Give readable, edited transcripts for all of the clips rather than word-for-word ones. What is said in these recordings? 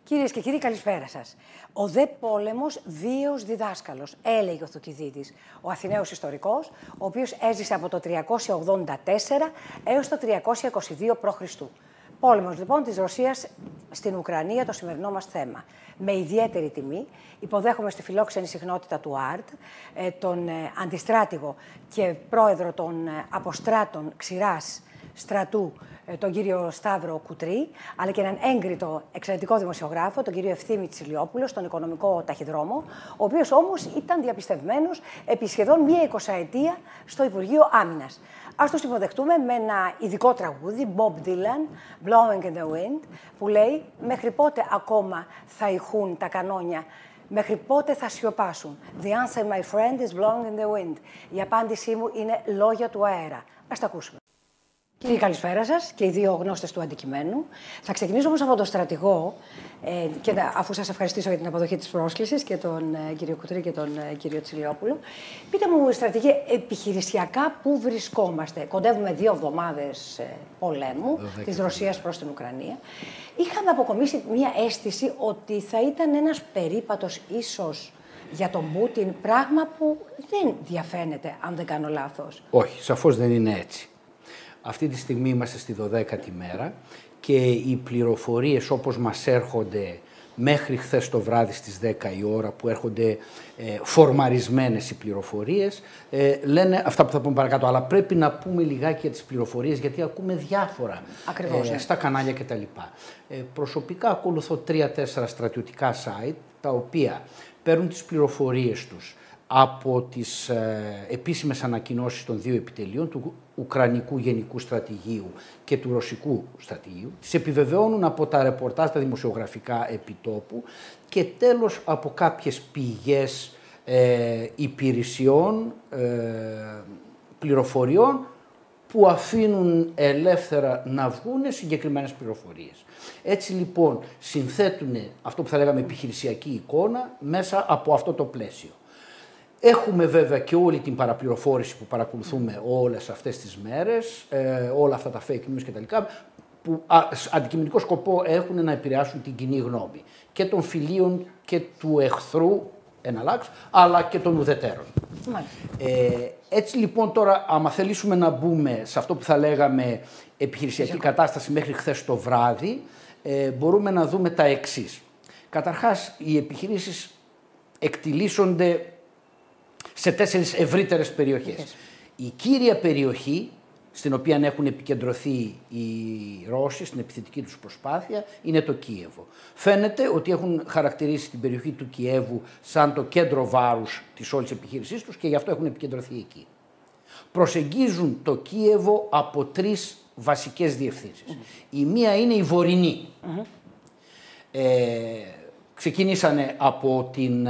Κυρίες και κύριοι, καλησπέρα σας. Ο δε πόλεμος βίαιος διδάσκαλος, έλεγε ο Θουκυδίδης, ο Αθηναίος ιστορικός, ο οποίος έζησε από το 384 έως το 322 π.Χ. Πόλεμος λοιπόν της Ρωσίας στην Ουκρανία, το σημερινό μας θέμα. Με ιδιαίτερη τιμή υποδέχομαι στη φιλόξενη συχνότητα του ΑΡΤ τον αντιστράτηγο και πρόεδρο των αποστράτων Ξηράς στρατού, τον κύριο Σταύρο Κουτρή, αλλά και έναν έγκριτο εξαιρετικό δημοσιογράφο, τον κύριο Ευθύμη Τσιλιόπουλο, στον οικονομικό ταχυδρόμο, ο οποίος όμως ήταν διαπιστευμένος επί σχεδόν μία 20ετία στο Υπουργείο Άμυνας. Ας τους υποδεχτούμε με ένα ειδικό τραγούδι, Bob Dylan, Blowing in the Wind, που λέει «Μέχρι πότε ακόμα θα ηχούν τα κανόνια, μέχρι πότε θα σιωπάσουν. The answer, my friend, is blowing in the wind». Η απάντησή μου είναι λόγια του αέρα. Ας τα ακούσουμε. Κύριε, καλησπέρα σας και οι δύο γνώστες του αντικειμένου. Θα ξεκινήσω όμως από τον στρατηγό, και αφού σας ευχαριστήσω για την αποδοχή της πρόσκλησης και τον κύριο Κουτρή και τον κύριο Τσιλιόπουλο. Πείτε μου, στρατηγέ, επιχειρησιακά πού βρισκόμαστε? Κοντεύουμε 2 εβδομάδες πολέμου της Ρωσίας προς την Ουκρανία. Είχαμε αποκομίσει μια αίσθηση ότι θα ήταν ένας περίπατος ίσως για τον Πούτιν, πράγμα που δεν διαφαίνεται, αν δεν κάνω λάθος. Όχι, σαφώς δεν είναι έτσι. Αυτή τη στιγμή είμαστε στη 12η μέρα και οι πληροφορίες όπως μας έρχονται μέχρι χθες το βράδυ στις 10 η ώρα, που έρχονται φορμαρισμένες οι πληροφορίες, λένε αυτά που θα πούμε παρακάτω. Αλλά πρέπει να πούμε λιγάκι για τις πληροφορίες, γιατί ακούμε διάφορα στα κανάλια κτλ. Προσωπικά ακολουθώ 3-4 στρατιωτικά site, τα οποία παίρνουν τις πληροφορίες τους από τις επίσημες ανακοινώσεις των 2 επιτελείων, του Ουκρανικού Γενικού Στρατηγείου και του Ρωσικού Στρατηγείου, τις επιβεβαιώνουν από τα ρεπορτάζ, τα δημοσιογραφικά επιτόπου και τέλος από κάποιες πηγές υπηρεσιών, πληροφοριών, που αφήνουν ελεύθερα να βγουν συγκεκριμένες πληροφορίες. Έτσι λοιπόν συνθέτουν αυτό που θα λέγαμε επιχειρησιακή εικόνα μέσα από αυτό το πλαίσιο. Έχουμε βέβαια και όλη την παραπληροφόρηση που παρακολουθούμε όλες αυτές τις μέρες, όλα αυτά τα fake news κτλ. Που αντικειμενικό σκοπό έχουν να επηρεάσουν την κοινή γνώμη και των φιλίων και του εχθρού εναλλάξ, αλλά και των ουδετέρων. Έτσι λοιπόν τώρα, άμα θελήσουμε να μπούμε σε αυτό που θα λέγαμε επιχειρησιακή κατάσταση μέχρι χθες το βράδυ, μπορούμε να δούμε τα εξής. Καταρχάς, οι επιχειρήσεις εκτιλήσονται σε 4 ευρύτερες περιοχές. Η κύρια περιοχή στην οποία έχουν επικεντρωθεί οι Ρώσοι στην επιθετική τους προσπάθεια είναι το Κίεβο. Φαίνεται ότι έχουν χαρακτηρίσει την περιοχή του Κιέβου σαν το κέντρο βάρους της όλης επιχείρησής τους και γι' αυτό έχουν επικεντρωθεί εκεί. Προσεγγίζουν το Κίεβο από 3 βασικές διευθύνσεις. Η μία είναι η βορεινή. Ξεκινήσανε από την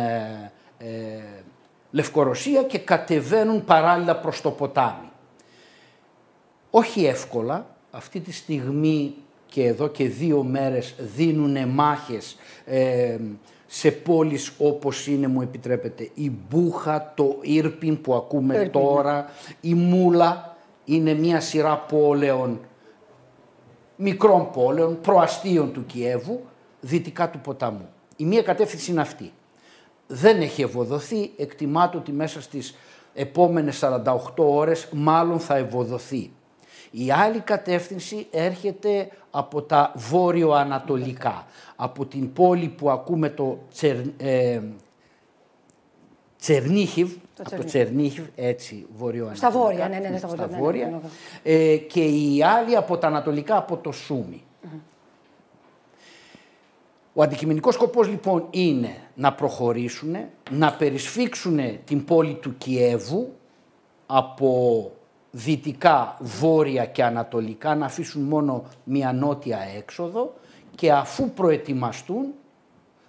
Λευκορωσία και κατεβαίνουν παράλληλα προς το ποτάμι. Όχι εύκολα, αυτή τη στιγμή και εδώ και 2 μέρες δίνουν μάχες σε πόλεις όπως είναι, μου επιτρέπετε, η Μπούχα, το Ήρπιν που ακούμε τώρα, η Μούλα, είναι μια σειρά πόλεων, μικρών πόλεων, προαστίων του Κιέβου, δυτικά του ποταμού. Η μία κατεύθυνση είναι αυτή. Δεν έχει ευοδοθεί, εκτιμάται ότι μέσα στις επόμενες 48 ώρες μάλλον θα ευοδοθεί. Η άλλη κατεύθυνση έρχεται από τα βόρειο-ανατολικά, από την πόλη που ακούμε το Τσερνίχιβ, από το Τσερνίχιβ, έτσι, βορειο-ανατολικά. Στα βόρεια, ναι, στα βόρεια. Και η άλλη από τα ανατολικά, από το Σούμι. Ο αντικειμενικός σκοπός λοιπόν είναι να προχωρήσουν, να περισφίξουν την πόλη του Κιέβου από δυτικά, βόρεια και ανατολικά, να αφήσουν μόνο μια νότια έξοδο και αφού προετοιμαστούν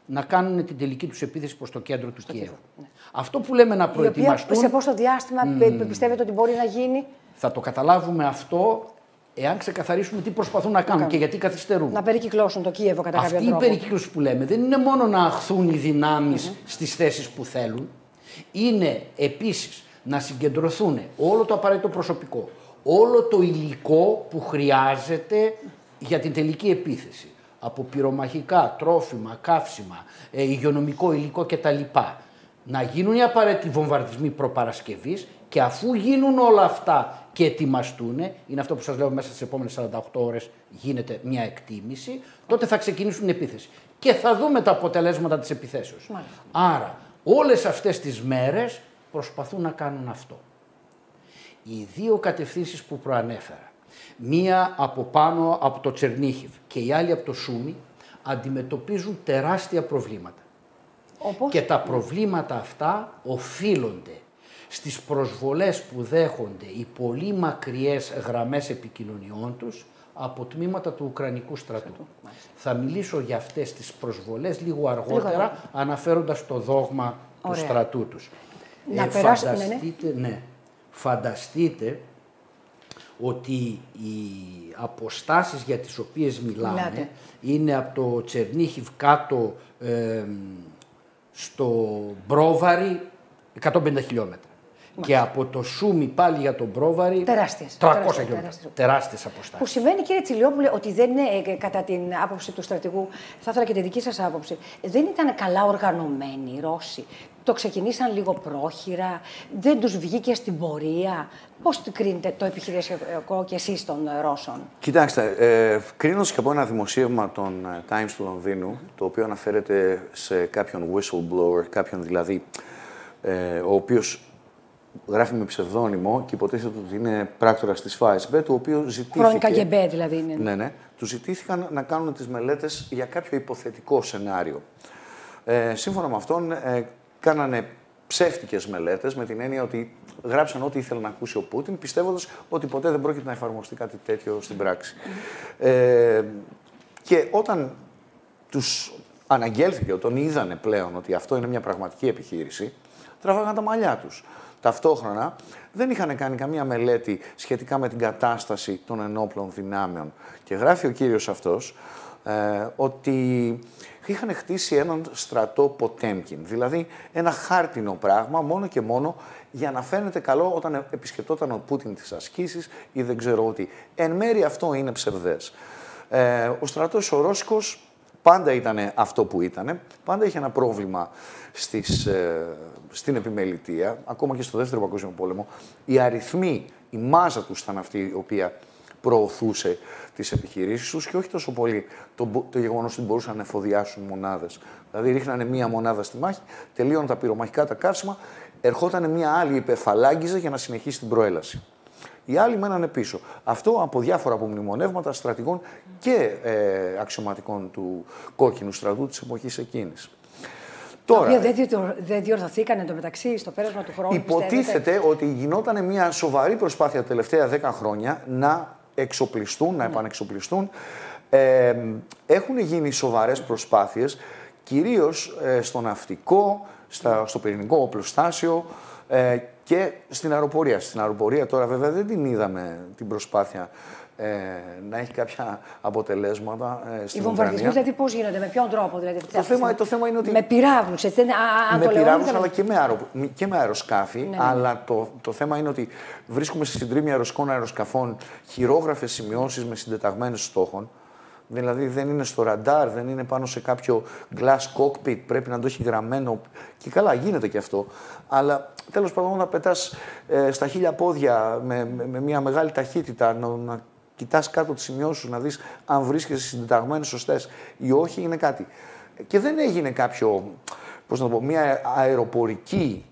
να κάνουν την τελική τους επίθεση προς το κέντρο του Κιέβου. Ναι. Αυτό που λέμε να προετοιμαστούν... Σε πόσο διάστημα πιστεύετε ότι μπορεί να γίνει? Θα το καταλάβουμε αυτό εάν ξεκαθαρίσουμε τι προσπαθούν να κάνουν και γιατί καθυστερούν. Να περικυκλώσουν το Κίεβο κατά κάποιο τρόπο. Αυτή η περικύκλωση που λέμε δεν είναι μόνο να αχθούν οι δυνάμεις στις θέσεις που θέλουν, είναι επίσης να συγκεντρωθούν όλο το απαραίτητο προσωπικό, όλο το υλικό που χρειάζεται για την τελική επίθεση. από πυρομαχικά, τρόφιμα, καύσιμα, υγειονομικό υλικό κτλ. Να γίνουν οι απαραίτητοι βομβαρδισμοί προπαρασκευής και αφού γίνουν όλα αυτά και ετοιμαστούν, είναι αυτό που σας λέω, μέσα στις επόμενες 48 ώρες γίνεται μια εκτίμηση, τότε θα ξεκινήσουν την επίθεση. Και θα δούμε τα αποτελέσματα της επιθέσεως. Μάλιστα. Άρα όλες αυτές τις μέρες προσπαθούν να κάνουν αυτό. Οι δύο κατευθύνσεις που προανέφερα, μία από πάνω από το Τσερνίχιβ και η άλλη από το Σούμι, αντιμετωπίζουν τεράστια προβλήματα. Όπως? Και τα προβλήματα αυτά οφείλονται στις προσβολές που δέχονται οι πολύ μακριές γραμμές επικοινωνιών τους από τμήματα του Ουκρανικού στρατού. Θα μιλήσω για αυτές τις προσβολές λίγο αργότερα, αναφέροντας το δόγμα του στρατού τους. Φανταστείτε ότι οι αποστάσεις για τις οποίες μιλάμε είναι από το Τσερνίχιβ κάτω στο Μπρόβαρι 150 χιλιόμετρα. Και από το Σούμι πάλι για τον Μπρόβαρι 300 χιλιόμετρα. Τεράστιες αποστάσεις. Που σημαίνει, κύριε Τσιλιόπουλε, ότι δεν είναι, κατά την άποψη του στρατηγού, θα ήθελα και τη δική σας άποψη, δεν ήταν καλά οργανωμένοι οι Ρώσοι. Το ξεκινήσαν λίγο πρόχειρα, δεν τους βγήκε στην πορεία. Πώς κρίνετε το επιχειρησιακό και εσείς των Ρώσων? Κοιτάξτε, κρίνοντας και από ένα δημοσίευμα των Times του Λονδίνου, το οποίο αναφέρεται σε κάποιον whistleblower, κάποιον δηλαδή ο οποίος γράφει με ψευδόνυμο και υποτίθεται ότι είναι πράκτορας της ΦΑΕΣΜ, του οποίου ζητήθηκε... Πρώην ΚΑΓΚΕΜΠΕ δηλαδή είναι. Ναι. Του ζητήθηκαν να κάνουν τις μελέτες για κάποιο υποθετικό σενάριο. Σύμφωνα με αυτόν, κάνανε ψεύτικες μελέτες, με την έννοια ότι γράψαν ό,τι ήθελε να ακούσει ο Πούτιν, πιστεύοντας ότι ποτέ δεν πρόκειται να εφαρμοστεί κάτι τέτοιο στην πράξη. Και όταν τους αναγγέλθηκε, όταν είδανε πλέον ότι αυτό είναι μια πραγματική επιχείρηση, τραβάγαν τα μαλλιά τους. Ταυτόχρονα δεν είχαν κάνει καμία μελέτη σχετικά με την κατάσταση των ενόπλων δυνάμεων. Και γράφει ο κύριος αυτός ότι είχαν χτίσει έναν στρατό Ποτέμκιν, δηλαδή ένα χάρτινο πράγμα μόνο και μόνο για να φαίνεται καλό όταν επισκεπτόταν ο Πούτιν τις ασκήσεις ή δεν ξέρω ότι. Εν μέρει αυτό είναι ψευδές. Ο στρατός ο Ρώσικος πάντα ήταν αυτό που ήταν, πάντα είχε ένα πρόβλημα στην επιμελητεία, ακόμα και στο Δεύτερο Παγκόσμιο Πόλεμο. Οι αριθμοί, η μάζα τους ήταν αυτή η οποία προωθούσε τις επιχειρήσεις τους και όχι τόσο πολύ το γεγονός ότι μπορούσαν να εφοδιάσουν μονάδες. Δηλαδή ρίχνανε μία μονάδα στη μάχη, τελείωναν τα πυρομαχικά τα καύσιμα, ερχόταν μία άλλη υπεφαλάγγιζε για να συνεχίσει την προέλαση. Οι άλλοι μένανε πίσω. Αυτό από διάφορα απομνημονεύματα στρατηγών και αξιωματικών του κόκκινου στρατού της εποχής εκείνης. Τώρα, δεν διορθωθήκαν εντωμεταξύ στο πέρασμα του χρόνου. Υποτίθεται ότι γινόταν μια σοβαρή προσπάθεια τα τελευταία 10 χρόνια να εξοπλιστούν, να επανεξοπλιστούν. Έχουν γίνει σοβαρές προσπάθειες, κυρίως στο ναυτικό, στο πυρηνικό οπλοστάσιο και στην αεροπορία. Στην αεροπορία τώρα βέβαια δεν την είδαμε την προσπάθεια να έχει κάποια αποτελέσματα στην οι βομβαρδισμοί δηλαδή πώς γίνονται, με ποιον τρόπο δηλαδή? Το θέμα είναι ότι... Με πυράβλους, έτσι, με πυράβλους αλλά και με αεροσκάφη, αλλά το θέμα είναι ότι βρίσκουμε στη συντρίμμια ρωσικών αεροσκαφών χειρόγραφες σημειώσεις με συντεταγμένες στόχων. Δηλαδή δεν είναι στο ραντάρ, δεν είναι πάνω σε κάποιο glass cockpit, πρέπει να το έχει γραμμένο. Και καλά, γίνεται και αυτό. Αλλά τέλος πάντων να πετάς στα 1000 πόδια με μια μεγάλη ταχύτητα, να κοιτάς κάτω τις σημειώσεις σου, να δεις αν βρίσκεσαι συντεταγμένες σωστές ή όχι, είναι κάτι. Και δεν έγινε κάποιο, πώς να το πω, μια αεροπορική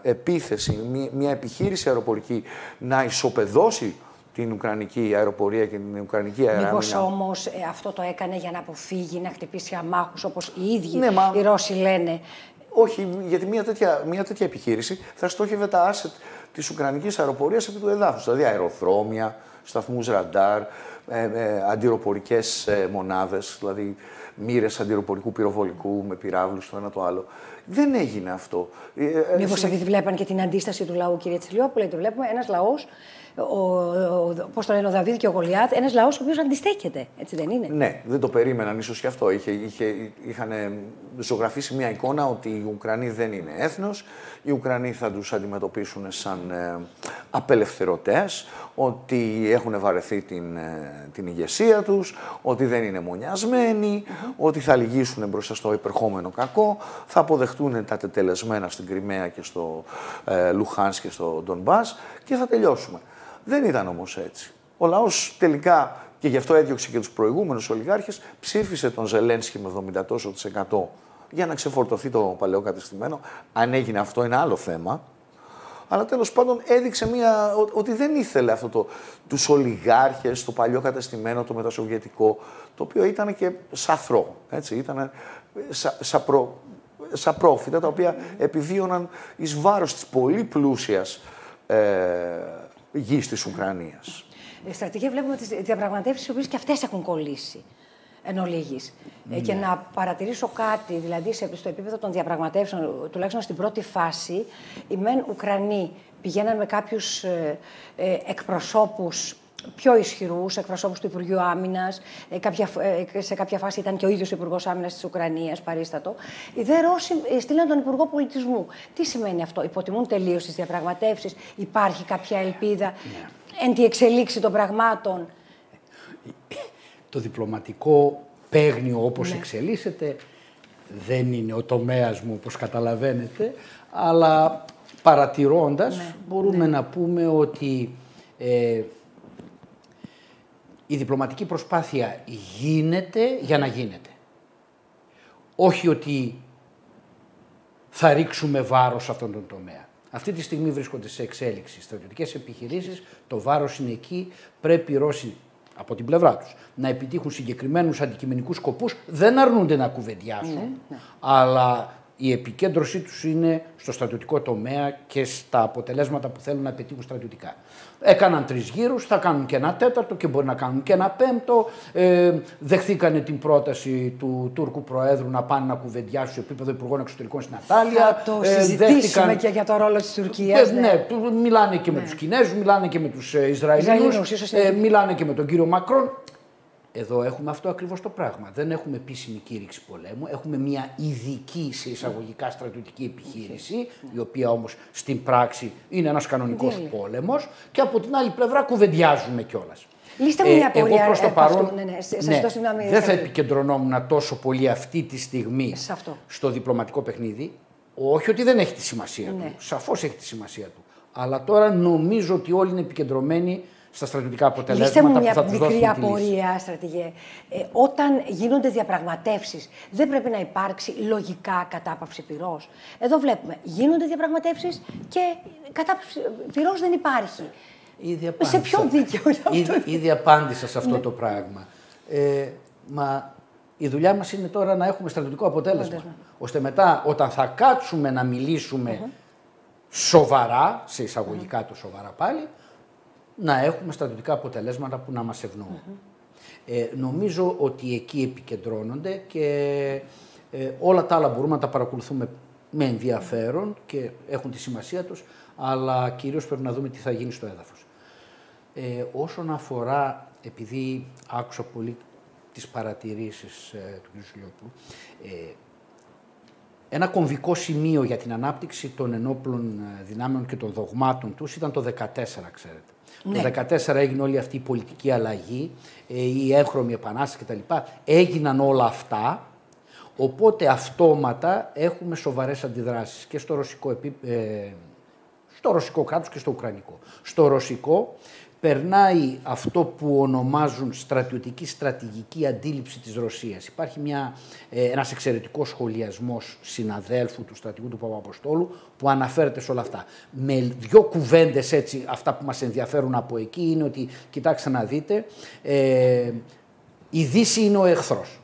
επίθεση, μια επιχείρηση αεροπορική να ισοπεδώσει την Ουκρανική αεροπορία και την Ουκρανική αεράμινα. Μήπως όμως αυτό το έκανε για να αποφύγει να χτυπήσει αμάχους όπως οι ίδιοι οι Ρώσοι λένε? Όχι, γιατί μια τέτοια επιχείρηση θα στόχευε τα asset της Ουκρανικής αεροπορίας επί του εδάφους. Δηλαδή αεροδρόμια, σταθμούς ραντάρ, αντιροπορικές μονάδες, δηλαδή μοίρες αντιροπορικού πυροβολικού με πυράβλους το ένα το άλλο. Δεν έγινε αυτό. Μήπως επειδή βλέπαν και την αντίσταση του λαού, κύριε Τσιλιόπουλε, το βλέπουμε ένας λαός, πώς το λένε, ο Δαβίδ και ο Γολιάθ, ένας λαός ο οποίος αντιστέκεται, έτσι δεν είναι? Ναι, δεν το περίμεναν ίσως και αυτό. Είχαν ζωγραφίσει μια εικόνα ότι οι Ουκρανοί δεν είναι έθνος, οι Ουκρανοί θα τους αντιμετωπίσουν σαν σαν απελευθερωτές, ότι έχουν βαρεθεί την ηγεσία τους, ότι δεν είναι μονιασμένοι, ότι θα λυγίσουν μπροστά στο υπερχόμενο κακό, θα αποδεχτούν τα τετελεσμένα στην Κριμαία και στο Λουχάνσκ και στο Ντονμπάς και θα τελειώσουμε. Δεν ήταν όμως έτσι. Ο λαός τελικά, και γι' αυτό έδιωξε και τους προηγούμενους ολιγάρχες, ψήφισε τον Ζελένσκι με 70% τόσο για να ξεφορτωθεί το παλαιό κατεστημένο. Αν έγινε αυτό είναι άλλο θέμα. Αλλά τέλος πάντων έδειξε ότι δεν ήθελε αυτό τους ολιγάρχες, το παλιό κατεστημένο, το μετασοβιετικό, το οποίο ήταν και σαθρό, έτσι, ήταν σαπρόφητα, τα οποία επιβίωναν εις βάρος της πολύ πλούσιας γης της Ουκρανίας. Στρατηγέ, βλέπουμε τις διαπραγματεύσεις, οι οποίες και αυτές έχουν κολλήσει εν ολίγης. Και να παρατηρήσω κάτι, δηλαδή στο επίπεδο των διαπραγματεύσεων, τουλάχιστον στην πρώτη φάση, οι μεν Ουκρανοί πηγαίναν με κάποιους εκπροσώπους πιο ισχυρούς, εκπροσώπους του Υπουργείου Άμυνας, σε κάποια φάση ήταν και ο ίδιος ο Υπουργός Άμυνας της Ουκρανίας, παρίστατο. Οι δε Ρώσοι στείλαν τον Υπουργό Πολιτισμού. Τι σημαίνει αυτό? Υποτιμούν τελείως τις διαπραγματεύσεις? Υπάρχει κάποια ελπίδα εν τη εξελίξη των πραγμάτων? Το διπλωματικό παίγνιο όπως εξελίσσεται δεν είναι ο τομέας μου, όπως καταλαβαίνετε, αλλά παρατηρώντας μπορούμε να πούμε ότι η διπλωματική προσπάθεια γίνεται για να γίνεται. Όχι ότι θα ρίξουμε βάρος σε αυτόν τον τομέα. Αυτή τη στιγμή βρίσκονται σε εξέλιξη στρατιωτικές επιχειρήσεις, το βάρος είναι εκεί, πρέπει οι Ρώσοι από την πλευρά τους να επιτύχουν συγκεκριμένους αντικειμενικούς σκοπούς, δεν αρνούνται να κουβεντιάσουν, αλλά η επικέντρωσή τους είναι στο στρατιωτικό τομέα και στα αποτελέσματα που θέλουν να πετύχουν στρατιωτικά. Έκαναν 3 γύρους, θα κάνουν και ένα 4ο και μπορεί να κάνουν και ένα 5ο. Δεχθήκανε την πρόταση του Τούρκου Προέδρου να πάνε να κουβεντιάσουν σε επίπεδο Υπουργών Εξωτερικών στην Ιταλία. Θα το συζητήσουμε και για το ρόλο της Τουρκίας. Ναι, μιλάνε και με τους Κινέζους, μιλάνε και με τους Ισραηλινούς, μιλάνε και με τον κύριο Μακρόν. Εδώ έχουμε αυτό ακριβώς το πράγμα. Δεν έχουμε επίσημη κήρυξη πολέμου. Έχουμε μια ειδική σε εισαγωγικά στρατιωτική επιχείρηση, η οποία όμως στην πράξη είναι ένας κανονικός πόλεμος, και από την άλλη πλευρά κουβεντιάζουμε κιόλας. Λύστε μου μια απορία. Εγώ προς το παρόν δεν θα επικεντρωνόμουν τόσο πολύ αυτή τη στιγμή στο διπλωματικό παιχνίδι. Όχι ότι δεν έχει τη σημασία του. Σαφώς έχει τη σημασία του. Αλλά τώρα νομίζω ότι όλοι είναι επικεντρωμένοι στα στρατιωτικά αποτελέσματα που θα τους δώσουν τη λύση. Λύστε μου μια μικρή απορία, στρατηγέ. Όταν γίνονται διαπραγματεύσεις, δεν πρέπει να υπάρξει λογικά κατάπαυση πυρός? Εδώ βλέπουμε, γίνονται διαπραγματεύσεις και κατάπαυση πυρός δεν υπάρχει. Σε ποιο δίκαιο είναι αυτό? Ήδη απάντησα σε αυτό το πράγμα. Μα η δουλειά μας είναι τώρα να έχουμε στρατιωτικό αποτέλεσμα. Ώστε μετά, όταν θα κάτσουμε να μιλήσουμε σοβαρά, σε εισαγωγικά το σοβαρά πάλι, να έχουμε στρατιωτικά αποτελέσματα που να μας ευνοούν. Νομίζω ότι εκεί επικεντρώνονται και όλα τα άλλα μπορούμε να τα παρακολουθούμε με ενδιαφέρον και έχουν τη σημασία τους, αλλά κυρίως πρέπει να δούμε τι θα γίνει στο έδαφος. Όσον αφορά, επειδή άκουσα πολύ τις παρατηρήσεις του κ. Σιλιόπουλου, ένα κομβικό σημείο για την ανάπτυξη των ενόπλων δυνάμεων και των δογμάτων τους ήταν το 2014, ξέρετε. Το 2014 έγινε όλη αυτή η πολιτική αλλαγή, η έγχρωμη επανάσταση κτλ. Έγιναν όλα αυτά, οπότε αυτόματα έχουμε σοβαρές αντιδράσεις και στο ρωσικό κράτος και στο ουκρανικό. Στο ρωσικό περνάει αυτό που ονομάζουν στρατιωτική στρατηγική αντίληψη της Ρωσίας. Υπάρχει ένας εξαιρετικός σχολιασμός συναδέλφου του στρατηγού του Παπαποστόλου που αναφέρεται σε όλα αυτά. Με 2 κουβέντες έτσι, αυτά που μας ενδιαφέρουν από εκεί είναι ότι, κοιτάξτε να δείτε, η Δύση είναι ο εχθρός.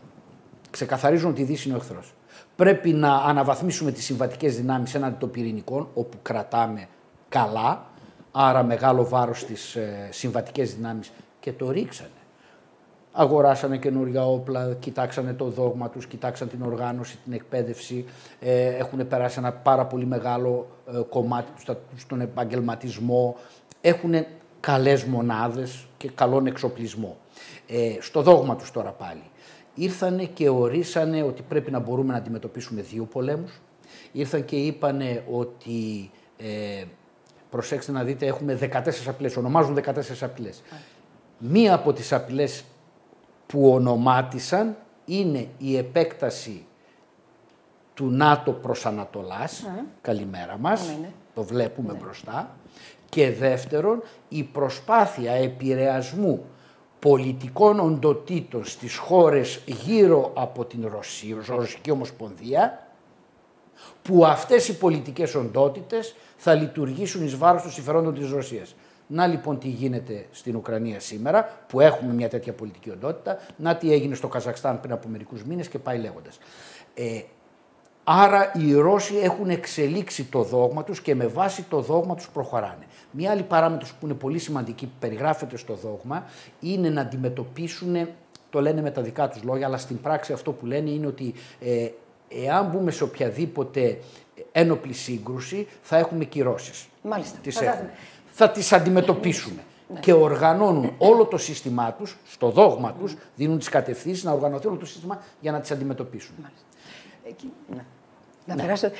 Ξεκαθαρίζουν ότι η Δύση είναι ο εχθρός. Πρέπει να αναβαθμίσουμε τις συμβατικές δυνάμεις έναντι των πυρηνικών, όπου κρατάμε καλά, άρα μεγάλο βάρος στις συμβατικές δυνάμεις, και το ρίξανε. Αγοράσανε καινούργια όπλα, κοιτάξανε το δόγμα τους, κοιτάξανε την οργάνωση, την εκπαίδευση, έχουν περάσει ένα πάρα πολύ μεγάλο κομμάτι στον επαγγελματισμό, έχουν καλές μονάδες και καλόν εξοπλισμό. Στο δόγμα τους τώρα πάλι. Ήρθανε και ορίσανε ότι πρέπει να μπορούμε να αντιμετωπίσουμε 2 πολέμους. Ήρθαν και είπανε ότι προσέξτε να δείτε, έχουμε 14 απειλές, ονομάζουν 14 απειλές. Μία από τις απειλές που ονομάτισαν είναι η επέκταση του ΝΑΤΟ προς Ανατολάς, καλημέρα μας, το βλέπουμε μπροστά, και δεύτερον η προσπάθεια επηρεασμού πολιτικών οντοτήτων στις χώρες γύρω από την Ρωσική Ομοσπονδία, που αυτές οι πολιτικές οντότητες θα λειτουργήσουν εις βάρος των συμφερόντων της Ρωσίας. Να λοιπόν τι γίνεται στην Ουκρανία σήμερα, που έχουμε μια τέτοια πολιτική οντότητα, να τι έγινε στο Καζακστάν πριν από μερικούς μήνες και πάει λέγοντας. Άρα οι Ρώσοι έχουν εξελίξει το δόγμα τους και με βάση το δόγμα τους προχωράνε. Μια άλλη παράμετρος που είναι πολύ σημαντική, που περιγράφεται στο δόγμα, είναι να αντιμετωπίσουν, το λένε με τα δικά τους λόγια, αλλά στην πράξη αυτό που λένε είναι ότι εάν μπούμε σε οποιαδήποτε ένοπλη σύγκρουση θα έχουμε κυρώσεις. Μάλιστα. Θα τις αντιμετωπίσουμε. Ναι. Και οργανώνουν όλο το σύστημά τους, στο δόγμα τους, δίνουν τις κατευθύνσεις να οργανωθεί όλο το σύστημα για να τις αντιμετωπίσουν. Ναι.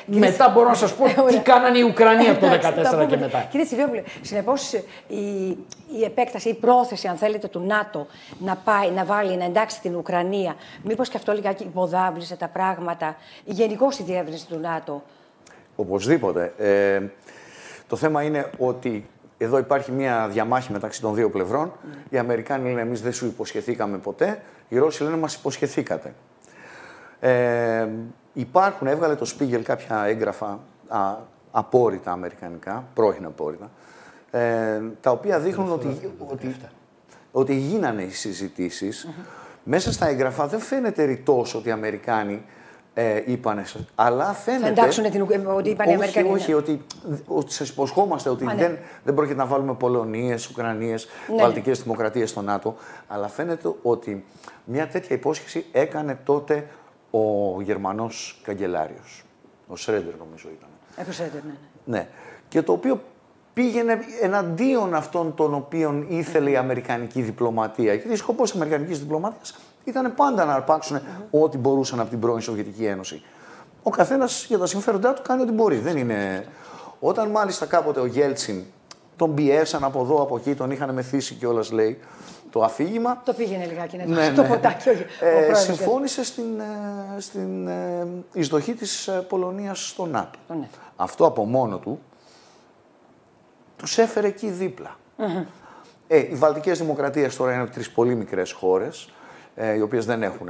Μετά μπορώ να σας πω τι κάνανε οι Ουκρανοί από το 2014 και μετά. Κύριε Τσιβιόπουλε, συνεπώς η επέκταση, η πρόθεση, αν θέλετε, του ΝΑΤΟ να εντάξει την Ουκρανία, μήπως και αυτό λιγάκι υποδάβλησε τα πράγματα, γενικώς η διεύρυνση του ΝΑΤΟ? Οπωσδήποτε. Το θέμα είναι ότι εδώ υπάρχει μια διαμάχη μεταξύ των δύο πλευρών. Οι Αμερικάνοι λένε εμείς δεν σου υποσχεθήκαμε ποτέ, οι Ρώσοι λένε μας υποσχεθήκατε. Έβγαλε το Spiegel κάποια έγγραφα απόρριτα αμερικανικά, πρώην απόρριτα, τα οποία δείχνουν ότι γίνανε οι συζητήσεις. Μέσα στα έγγραφα δεν φαίνεται ρητός ότι οι Αμερικάνοι είπανε, αλλά φαίνεται... Θα εντάξουν ότι είπαν οι Αμερικανοί. Όχι, ότι σας υποσχόμαστε ότι δεν πρόκειται να βάλουμε Πολωνίες, Ουκρανίες, Βαλτικές δημοκρατίες στο ΝΑΤΟ, αλλά φαίνεται ότι μια τέτοια υπόσχεση έκανε τότε ο Γερμανός καγκελάριος, ο Σρέντερ νομίζω ήταν. Ο Σρέντερ, ναι. Και το οποίο πήγαινε εναντίον αυτών των οποίων ήθελε η αμερικανική διπλωματία. Γιατί σκοπός της αμερικανικής διπλωματίας ήταν πάντα να αρπάξουν ό,τι μπορούσαν από την πρώην Σοβιετική Ένωση. Ο καθένας για τα συμφέροντά του κάνει ό,τι μπορεί. Δεν είναι... Όταν μάλιστα κάποτε ο Γέλτσιν τον πιέσαν από εδώ, από εκεί, τον είχαν μεθύσει κιόλας, λέει, το αφήγημα. Το πήγαινε λιγάκι να το ποτάκι. Συμφώνησε στην εισδοχή της Πολωνίας στο ΝΑΤΟ. Αυτό από μόνο του τους έφερε εκεί δίπλα. Οι Βαλτικές δημοκρατίες τώρα είναι 3 πολύ μικρές χώρες, οι οποίες δεν έχουν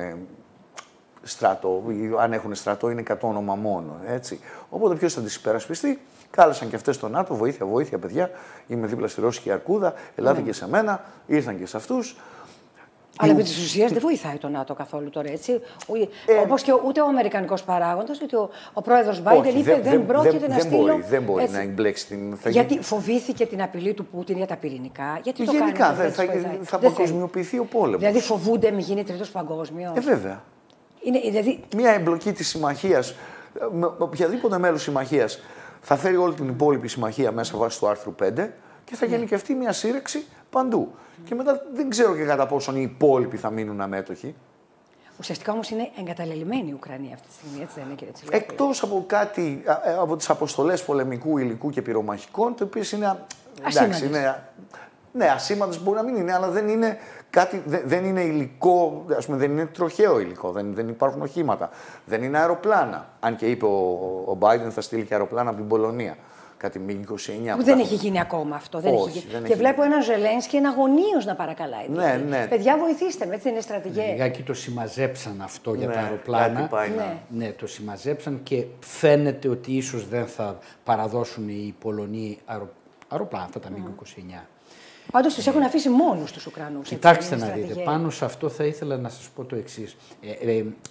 στρατό, αν έχουν στρατό είναι κατ' όνομα μόνο. Έτσι. Οπότε ποιος θα τις υπερασπιστεί? Κάλεσαν και αυτές στο ΝΑΤΟ, βοήθεια παιδιά, είμαι δίπλα στη Ρώσικη Αρκούδα, ελάτε και σε μένα, ήρθαν και σε αυτούς. Αλλά επί της ουσίας δεν βοηθάει το ΝΑΤΟ καθόλου τώρα, έτσι. Όπως και ούτε ο αμερικανικός παράγοντας, ούτε ο πρόεδρος Μπάιντεν είπε δεν πρόκειται να στείλω. Δεν μπορεί να εμπλέξει την. Γιατί φοβήθηκε την απειλή του Πούτιν για τα πυρηνικά. Γιατί γενικά θα παγκοσμιοποιηθεί ο πόλεμος. Δηλαδή φοβούνται μην γίνει τρίτος παγκόσμιος. Βέβαια. Δηλαδή... Μια εμπλοκή της συμμαχίας, με οποιαδήποτε μέλος συμμαχίας, θα φέρει όλη την υπόλοιπη συμμαχία μέσα βάσει του άρθρου 5 και θα γενικευτεί μια σύρεξη παντού. Και μετά δεν ξέρω και κατά πόσον οι υπόλοιποι θα μείνουν αμέτωχοι. Ουσιαστικά όμως είναι εγκαταλελειμμένη η Ουκρανία αυτή τη στιγμή, έτσι δεν είναι, κύριε Τσιβιόπουλε? Εκτός από τις αποστολές πολεμικού υλικού και πυρομαχικών, το οποίο είναι. Εντάξει, ναι, ασήμαντες μπορεί να μην είναι, αλλά δεν είναι κάτι, δεν είναι υλικό, ας πούμε, δεν είναι τροχαίο υλικό, δεν υπάρχουν οχήματα, δεν είναι αεροπλάνα. Αν και είπε ο Biden θα στείλει και αεροπλάνα από την Πολωνία. Κάτι MiG-29. Δεν έχει γίνει ακόμα αυτό. Και βλέπω έναν Ζελένσκι εναγωνίως να παρακαλάει. Ναι. Παιδιά, βοηθήστε με, έτσι είναι στρατηγέ. Λιγάκι το συμμαζέψαν αυτό για τα αεροπλάνα. Ναι, το συμμαζέψαν και φαίνεται ότι ίσως δεν θα παραδώσουν οι Πολωνοί αεροπλάνα, αυτά τα MiG-29. Πάντως τους έχουν αφήσει μόνους τους Ουκρανούς. Κοιτάξτε να δείτε, πάνω σε αυτό θα ήθελα να σας πω το εξής.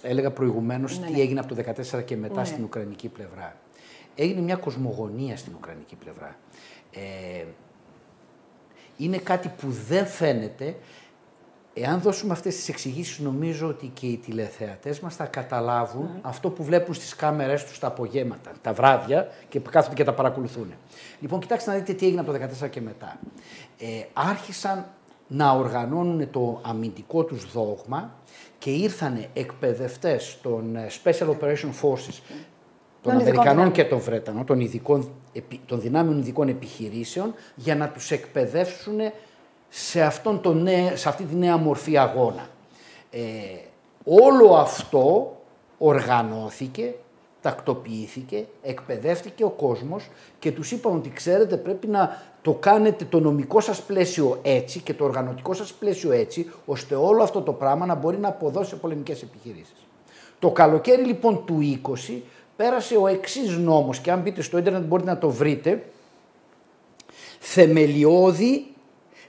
Έλεγα προηγουμένως τι έγινε από το 2014 και μετά στην Ουκρανική πλευρά. Έγινε μια κοσμογονία στην Ουκρανική πλευρά. Είναι κάτι που δεν φαίνεται. Εάν δώσουμε αυτές τις εξηγήσεις, νομίζω ότι και οι τηλεθεατές μας θα καταλάβουν αυτό που βλέπουν στις κάμερες τους τα απογέματα, τα βράδια και κάθονται και τα παρακολουθούν. Λοιπόν, κοιτάξτε να δείτε τι έγινε από το 2014 και μετά. Άρχισαν να οργανώνουν το αμυντικό τους δόγμα και ήρθαν εκπαιδευτές των Special Operation Forces, των Αμερικανών και των Βρετανών, των δυνάμεων ειδικών επιχειρήσεων, για να τους εκπαιδεύσουν σε αυτή τη νέα μορφή αγώνα. Όλο αυτό οργανώθηκε, τακτοποιήθηκε, εκπαιδεύτηκε ο κόσμος και τους είπαν ότι ξέρετε πρέπει να το κάνετε το νομικό σας πλαίσιο έτσι και το οργανωτικό σας πλαίσιο έτσι, ώστε όλο αυτό το πράγμα να μπορεί να αποδώσει σε πολεμικές επιχειρήσεις. Το καλοκαίρι λοιπόν του 20 πέρασε ο εξής νόμος και αν μπείτε στο ίντερνετ μπορείτε να το βρείτε, θεμελιώδη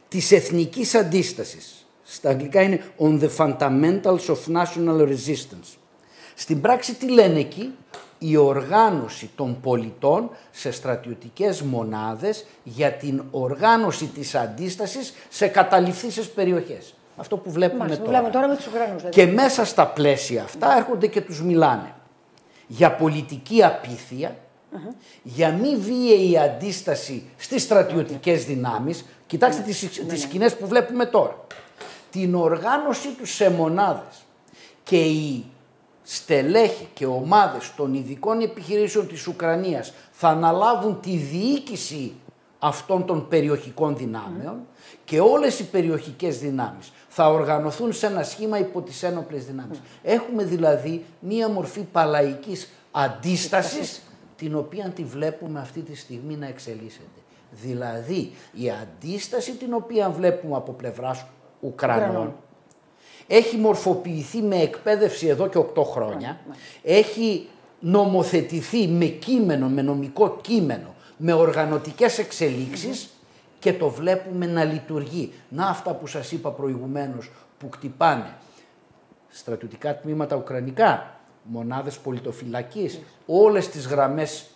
της εθνικής αντίστασης. Στα αγγλικά είναι On the Fundamentals of National Resistance. Στην πράξη τι λένε εκεί? Η οργάνωση των πολιτών σε στρατιωτικές μονάδες για την οργάνωση της αντίστασης σε καταληφθήσεις περιοχές. Αυτό που βλέπουμε τώρα. Βλέπουμε τώρα με τους Ουκρανούς. Δηλαδή. Και μέσα στα πλαίσια αυτά έρχονται και τους μιλάνε για πολιτική απίθεια, για μη βίαιη αντίσταση στις στρατιωτικές δυνάμεις. Κοιτάξτε τις σκηνές που βλέπουμε τώρα. Την οργάνωσή τους σε μονάδες και οι στελέχη και ομάδες των ειδικών επιχειρήσεων της Ουκρανίας θα αναλάβουν τη διοίκηση αυτών των περιοχικών δυνάμεων και όλες οι περιοχικές δυνάμεις θα οργανωθούν σε ένα σχήμα υπό τις ένοπλες δυνάμεις. Έχουμε δηλαδή μία μορφή παλαϊκής αντίστασης την οποία τη βλέπουμε αυτή τη στιγμή να εξελίσσεται. Δηλαδή η αντίσταση την οποία βλέπουμε από πλευράς Ουκρανών έχει μορφοποιηθεί με εκπαίδευση εδώ και 8 χρόνια, έχει νομοθετηθεί με κείμενο, με νομικό κείμενο, με οργανωτικές εξελίξεις και το βλέπουμε να λειτουργεί. Να αυτά που σας είπα προηγουμένως που κτυπάνε στρατιωτικά τμήματα ουκρανικά, μονάδες πολιτοφυλακής, όλες τις γραμμές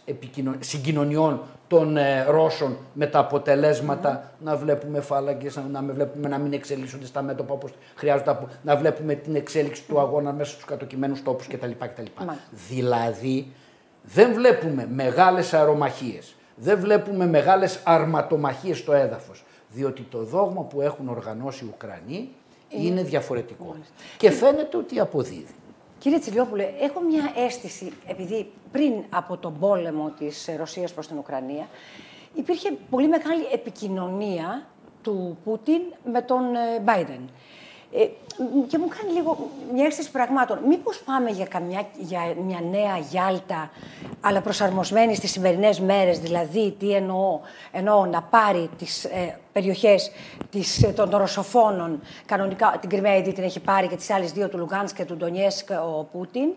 συγκοινωνιών των Ρώσων με τα αποτελέσματα να βλέπουμε φάλαγγες, να βλέπουμε να μην εξελίσσονται στα μέτωπα όπως χρειάζονται, να βλέπουμε την εξέλιξη του αγώνα μέσα στους κατοικημένους τόπους κτλ. Δηλαδή δεν βλέπουμε μεγάλες αερομαχίες, δεν βλέπουμε μεγάλες αρματομαχίες στο έδαφος, διότι το δόγμα που έχουν οργανώσει οι Ουκρανοί είναι διαφορετικό και φαίνεται ότι αποδίδει. Κύριε Τσιλιόπουλε, έχω μια αίσθηση, επειδή πριν από τον πόλεμο της Ρωσίας προς την Ουκρανία υπήρχε πολύ μεγάλη επικοινωνία του Πούτιν με τον Biden. Και μου κάνει λίγο μια αίσθηση πραγμάτων. Μήπως πάμε για μια νέα Γιάλτα, αλλά προσαρμοσμένη στις σημερινές μέρες, δηλαδή τι εννοώ να πάρει τις περιοχές των ρωσοφόνων, κανονικά την Κριμαία ήδη την έχει πάρει και τις άλλες δύο του Λουγκάνσκ και του Ντονιέσκ ο Πούτιν,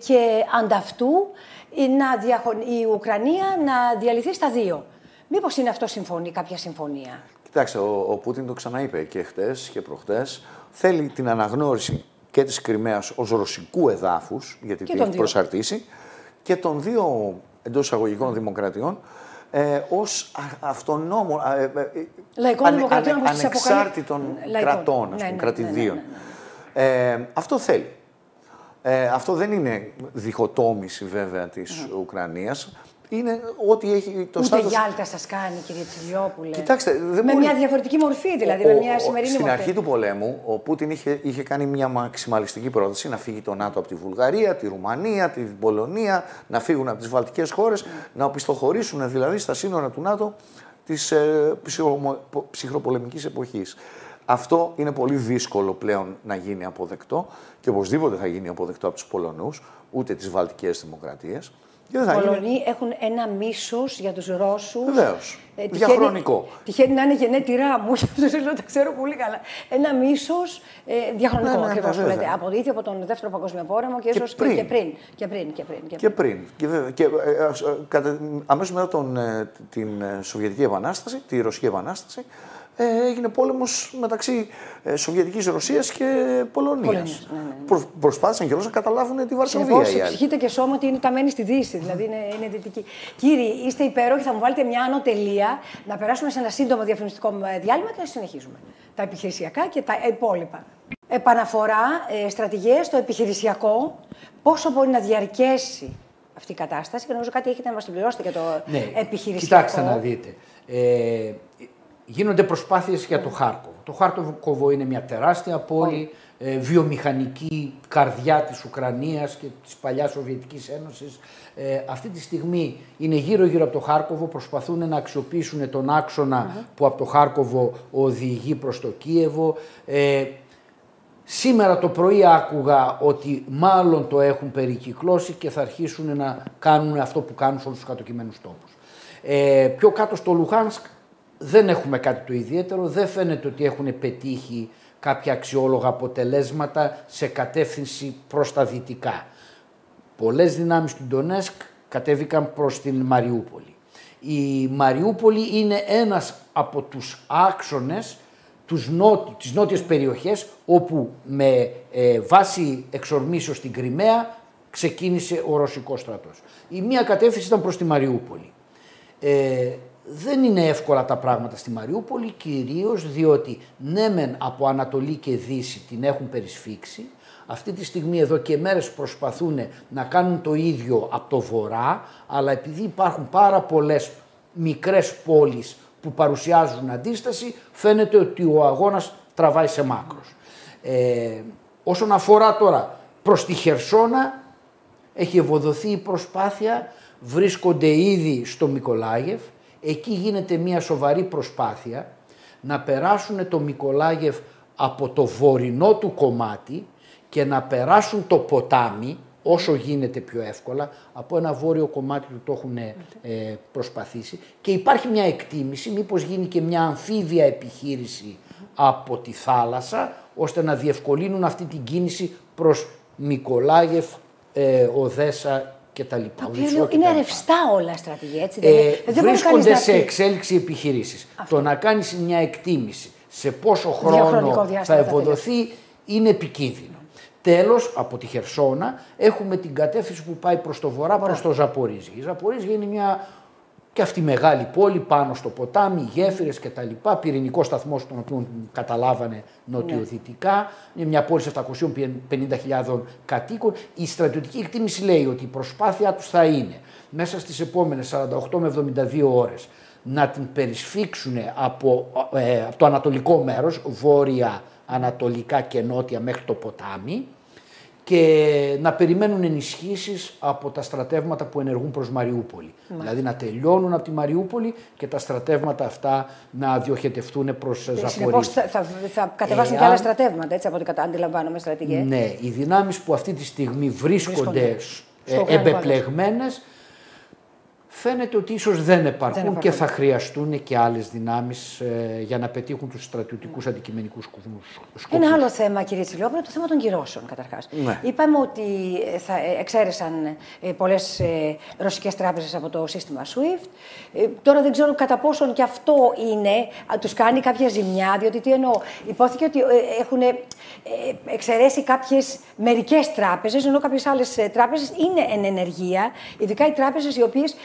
και ανταυτού η Ουκρανία να διαλυθεί στα δύο. Μήπως είναι αυτό κάποια συμφωνία? Κοιτάξτε, ο Πούτιν το ξαναείπε και χτες και προχτές. Θέλει την αναγνώριση και της Κριμαίας ως ρωσικού εδάφους, γιατί την έχει προσαρτήσει, και των δύο εντός εισαγωγικών δημοκρατιών ως αυτονόμων, ανεξάρτητων κρατών, κρατηδίων. Αυτό θέλει. Αυτό δεν είναι διχοτόμηση βέβαια της Ουκρανίας. Είναι ό,τι έχει το στάτους. Ούτε Γιάλτα σας κάνει, κύριε Τσιλιόπουλε. Κοιτάξτε, με μια διαφορετική μορφή, δηλαδή, με μια σημερινή μορφή. Στην αρχή του πολέμου, ο Πούτιν είχε κάνει μια μαξιμαλιστική πρόταση να φύγει το ΝΑΤΟ από τη Βουλγαρία, τη Ρουμανία, την Πολωνία, να φύγουν από τις βαλτικές χώρες, να οπισθοχωρήσουν δηλαδή στα σύνορα του ΝΑΤΟ της ψυχροπολεμικής εποχής. Αυτό είναι πολύ δύσκολο πλέον να γίνει αποδεκτό και οπωσδήποτε θα γίνει αποδεκτό από τους Πολωνούς, ούτε τις βαλτικές δημοκρατίες. Οι Πολωνοί έχουν ένα μίσος για τους Ρώσους. Βεβαίως. Διαχρονικό. Τυχαίνει να είναι γενέτειρά μου, γι' αυτό το ξέρω πολύ καλά. Ένα μίσος διαχρονικό, ακριβώς. Ήδη από τον Δεύτερο Παγκόσμιο Πόλεμο και ίσως και πριν. Και αμέσως μετά την Σοβιετική Επανάσταση, τη Ρωσική Επανάσταση, έγινε πόλεμος μεταξύ Σοβιετικής Ρωσίας και Πολωνίας. Προσπάθησαν κιόλας να καταλάβουν τη Βαρσοβία. Συνεπώς, ψυχείτε και σώμα ότι είναι ταμένη στη Δύση, δηλαδή είναι δυτική. Κύριοι, είστε υπέροχοι, θα μου βάλετε μια άνω τελεία, να περάσουμε σε ένα σύντομο διαφημιστικό διάλειμμα και να συνεχίζουμε. Τα επιχειρησιακά και τα υπόλοιπα. Επαναφορά στρατηγίες στο επιχειρησιακό, πόσο μπορεί να διαρκέσει αυτή η κατάσταση, και νομίζω κάτι έχετε να μας συμπληρώσετε για το επιχειρησιακό. Κοιτάξτε να δείτε. Γίνονται προσπάθειες για το Χάρκοβο. Το Χάρκοβο είναι μια τεράστια πόλη βιομηχανική καρδιά της Ουκρανίας και της παλιάς Σοβιετικής Ένωσης. Αυτή τη στιγμή είναι γύρω-γύρω από το Χάρκοβο, προσπαθούν να αξιοποιήσουν τον άξονα που από το Χάρκοβο οδηγεί προς το Κίεβο. Σήμερα το πρωί άκουγα ότι μάλλον το έχουν περικυκλώσει και θα αρχίσουν να κάνουν αυτό που κάνουν σε όλους τους κατοικημένους τόπους. Πιο κάτω στο Λουχάνσκ δεν έχουμε κάτι το ιδιαίτερο, δεν φαίνεται ότι έχουν πετύχει κάποια αξιόλογα αποτελέσματα σε κατεύθυνση προς τα δυτικά. Πολλές δυνάμεις του Ντονέσκ κατέβηκαν προς την Μαριούπολη. Η Μαριούπολη είναι ένας από τους άξονες τις νότιες περιοχές όπου με βάση εξορμήσεως στην Κριμαία ξεκίνησε ο Ρωσικός στρατός. Η μία κατεύθυνση ήταν προς τη Μαριούπολη. Δεν είναι εύκολα τα πράγματα στη Μαριούπολη, κυρίως διότι ναι μεν από Ανατολή και Δύση την έχουν περισφίξει, αυτή τη στιγμή εδώ και μέρες προσπαθούν να κάνουν το ίδιο από το βορρά, αλλά επειδή υπάρχουν πάρα πολλές μικρές πόλεις που παρουσιάζουν αντίσταση, φαίνεται ότι ο αγώνας τραβάει σε μάκρος. Όσον αφορά τώρα προς τη Χερσόνα, έχει ευοδοθεί η προσπάθεια, βρίσκονται ήδη στο Μικολάγεφ, εκεί γίνεται μια σοβαρή προσπάθεια να περάσουν το Μικολάγεφ από το βορεινό του κομμάτι και να περάσουν το ποτάμι όσο γίνεται πιο εύκολα, από ένα βόρειο κομμάτι του το έχουν προσπαθήσει και υπάρχει μια εκτίμηση μήπως γίνει και μια αμφίβια επιχείρηση από τη θάλασσα ώστε να διευκολύνουν αυτή την κίνηση προς Μικολάγεφ, Οδέσα κτλ. Είναι ρευστά όλα στρατηγία, έτσι δεν βρίσκονται σε εξέλιξη επιχειρήσεις. Το να κάνεις μια εκτίμηση σε πόσο χρόνο θα ευοδοθεί είναι επικίνδυνο. Τέλος, από τη Χερσόνα έχουμε την κατεύθυνση που πάει προς το βορρά, προς το Ζαπορίζι. Η Ζαπορίζι είναι μια και αυτή μεγάλη πόλη πάνω στο ποτάμι, γέφυρες κτλ. Πυρηνικό σταθμό, τον οποίο καταλάβανε νοτιοδυτικά. Είναι μια πόλη σε 750.000 κατοίκων. Η στρατιωτική εκτίμηση λέει ότι η προσπάθειά τους θα είναι μέσα στις επόμενες 48 με 72 ώρες να την περισφίξουν από το ανατολικό μέρος, βόρεια, ανατολικά και νότια μέχρι το ποτάμι και να περιμένουν ενισχύσεις από τα στρατεύματα που ενεργούν προς Μαριούπολη. Δηλαδή να τελειώνουν από τη Μαριούπολη και τα στρατεύματα αυτά να διοχετευτούν προς Ζαπορίζη. Συνεπώς θα κατεβάσουν και άλλα στρατεύματα, έτσι από ό,τι αντιλαμβάνομαι, στρατηγέ. Ναι, οι δυνάμεις που αυτή τη στιγμή βρίσκονται εμπεπλεγμένες φαίνεται ότι ίσως δεν επαρκούν και θα χρειαστούν και άλλες δυνάμεις για να πετύχουν τους στρατιωτικούς αντικειμενικούς σκοπούς. Ένα άλλο θέμα, κύριε Τσιλιόπουλο, το θέμα των κυρώσεων καταρχάς. Ναι. Είπαμε ότι θα εξαίρεσαν πολλές ρωσικές τράπεζες από το σύστημα SWIFT. Τώρα δεν ξέρω κατά πόσον και αυτό τους κάνει κάποια ζημιά, διότι τι εννοώ. Υπόθηκε ότι έχουν εξαιρέσει μερικές τράπεζες, ενώ κάποιες άλλες τράπεζες είναι εν ενεργεία, ειδικά οι τράπεζες οι οποίες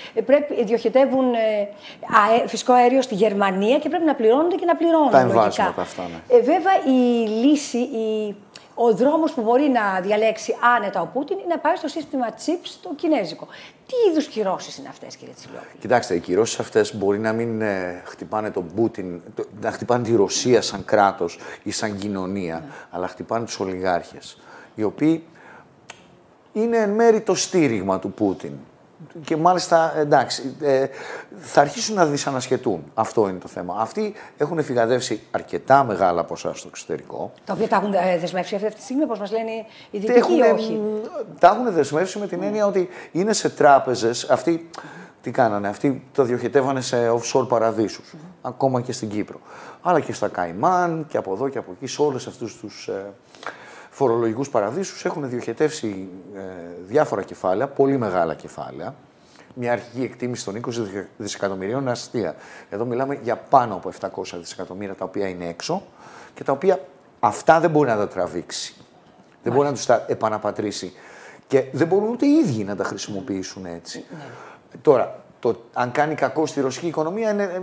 διοχετεύουν φυσικό αέριο στη Γερμανία και πρέπει να πληρώνονται και να πληρώνουν. Τα εμβάσματα αυτά, ναι. Βέβαια, η λύση, ο δρόμος που μπορεί να διαλέξει άνετα ο Πούτιν είναι να πάει στο σύστημα CHIPS το κινέζικο. Τι είδους κυρώσεις είναι αυτές, κύριε Τσιλιόπουλο? Κοιτάξτε, οι κυρώσεις αυτές μπορεί να μην χτυπάνε τον Πούτιν, να χτυπάνε τη Ρωσία σαν κράτος ή σαν κοινωνία, αλλά χτυπάνε τους ολιγάρχες, οι οποίοι είναι εν μέρει το στήριγμα του Πούτιν. Και μάλιστα, εντάξει, θα αρχίσουν να δυσανασχετούν. Αυτό είναι το θέμα. Αυτοί έχουν φυγαδεύσει αρκετά μεγάλα ποσά στο εξωτερικό. Τα οποία τα έχουν δεσμεύσει αυτή τη στιγμή, όπως μας λένε οι δυτικοί, ή όχι? Τα έχουν δεσμεύσει με την έννοια ότι είναι σε τράπεζες. Αυτοί τι κάνανε? Αυτοί το διοχετεύανε σε offshore παραδείσους. Ακόμα και στην Κύπρο. Αλλά και στα Καϊμάν και από εδώ και από εκεί, σε όλες αυτούς τους φορολογικούς παραδείσους έχουν διοχετεύσει διάφορα κεφάλαια, πολύ μεγάλα κεφάλαια. Μια αρχική εκτίμηση των 20 δισεκατομμυρίων είναι αστεία. Εδώ μιλάμε για πάνω από 700 δισεκατομμύρια τα οποία είναι έξω και τα οποία αυτά δεν μπορεί να τα τραβήξει. Δεν μπορεί να τους τα επαναπατρίσει και δεν μπορούν ούτε οι ίδιοι να τα χρησιμοποιήσουν έτσι. Τώρα, αν κάνει κακό στη ρωσική οικονομία είναι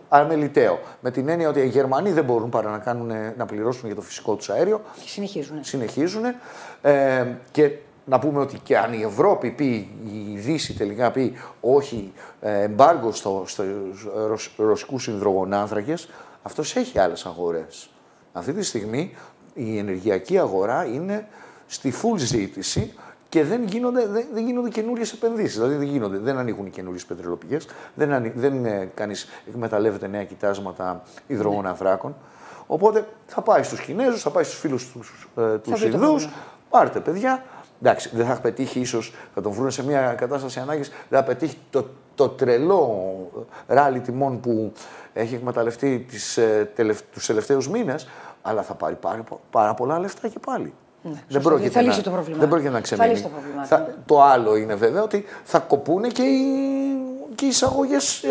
αμεληταίο. Με την έννοια ότι οι Γερμανοί δεν μπορούν παρά να πληρώσουν για το φυσικό τους αέριο. Και συνεχίζουν. Και να πούμε ότι και αν η Ευρώπη πει, η Δύση τελικά πει όχι εμπάργκο στους ρωσικούς υδρογονάνθρακες, αυτός έχει άλλες αγορές. Αυτή τη στιγμή η ενεργειακή αγορά είναι στη full ζήτηση και δεν γίνονται καινούριες επενδύσεις. Δηλαδή δεν ανοίγουν καινούριες πετρελαιοπηγές, κανείς εκμεταλλεύεται νέα κοιτάσματα υδρογονανθράκων. Οπότε θα πάει στους Κινέζους, θα πάει στους φίλους τους Ινδούς, πάρτε παιδιά. Εντάξει, δεν θα πετύχει ίσως, θα τον βρουν σε μια κατάσταση ανάγκης, δεν θα πετύχει το τρελό ράλι τιμών που έχει εκμεταλλευτεί τους τελευταίους μήνες, αλλά θα πάρει πάρα πολλά λεφτά και πάλι. Ναι, δεν πρόκειται να ξεμείνει. Το άλλο είναι βέβαια ότι θα κοπούν και οι εισαγωγές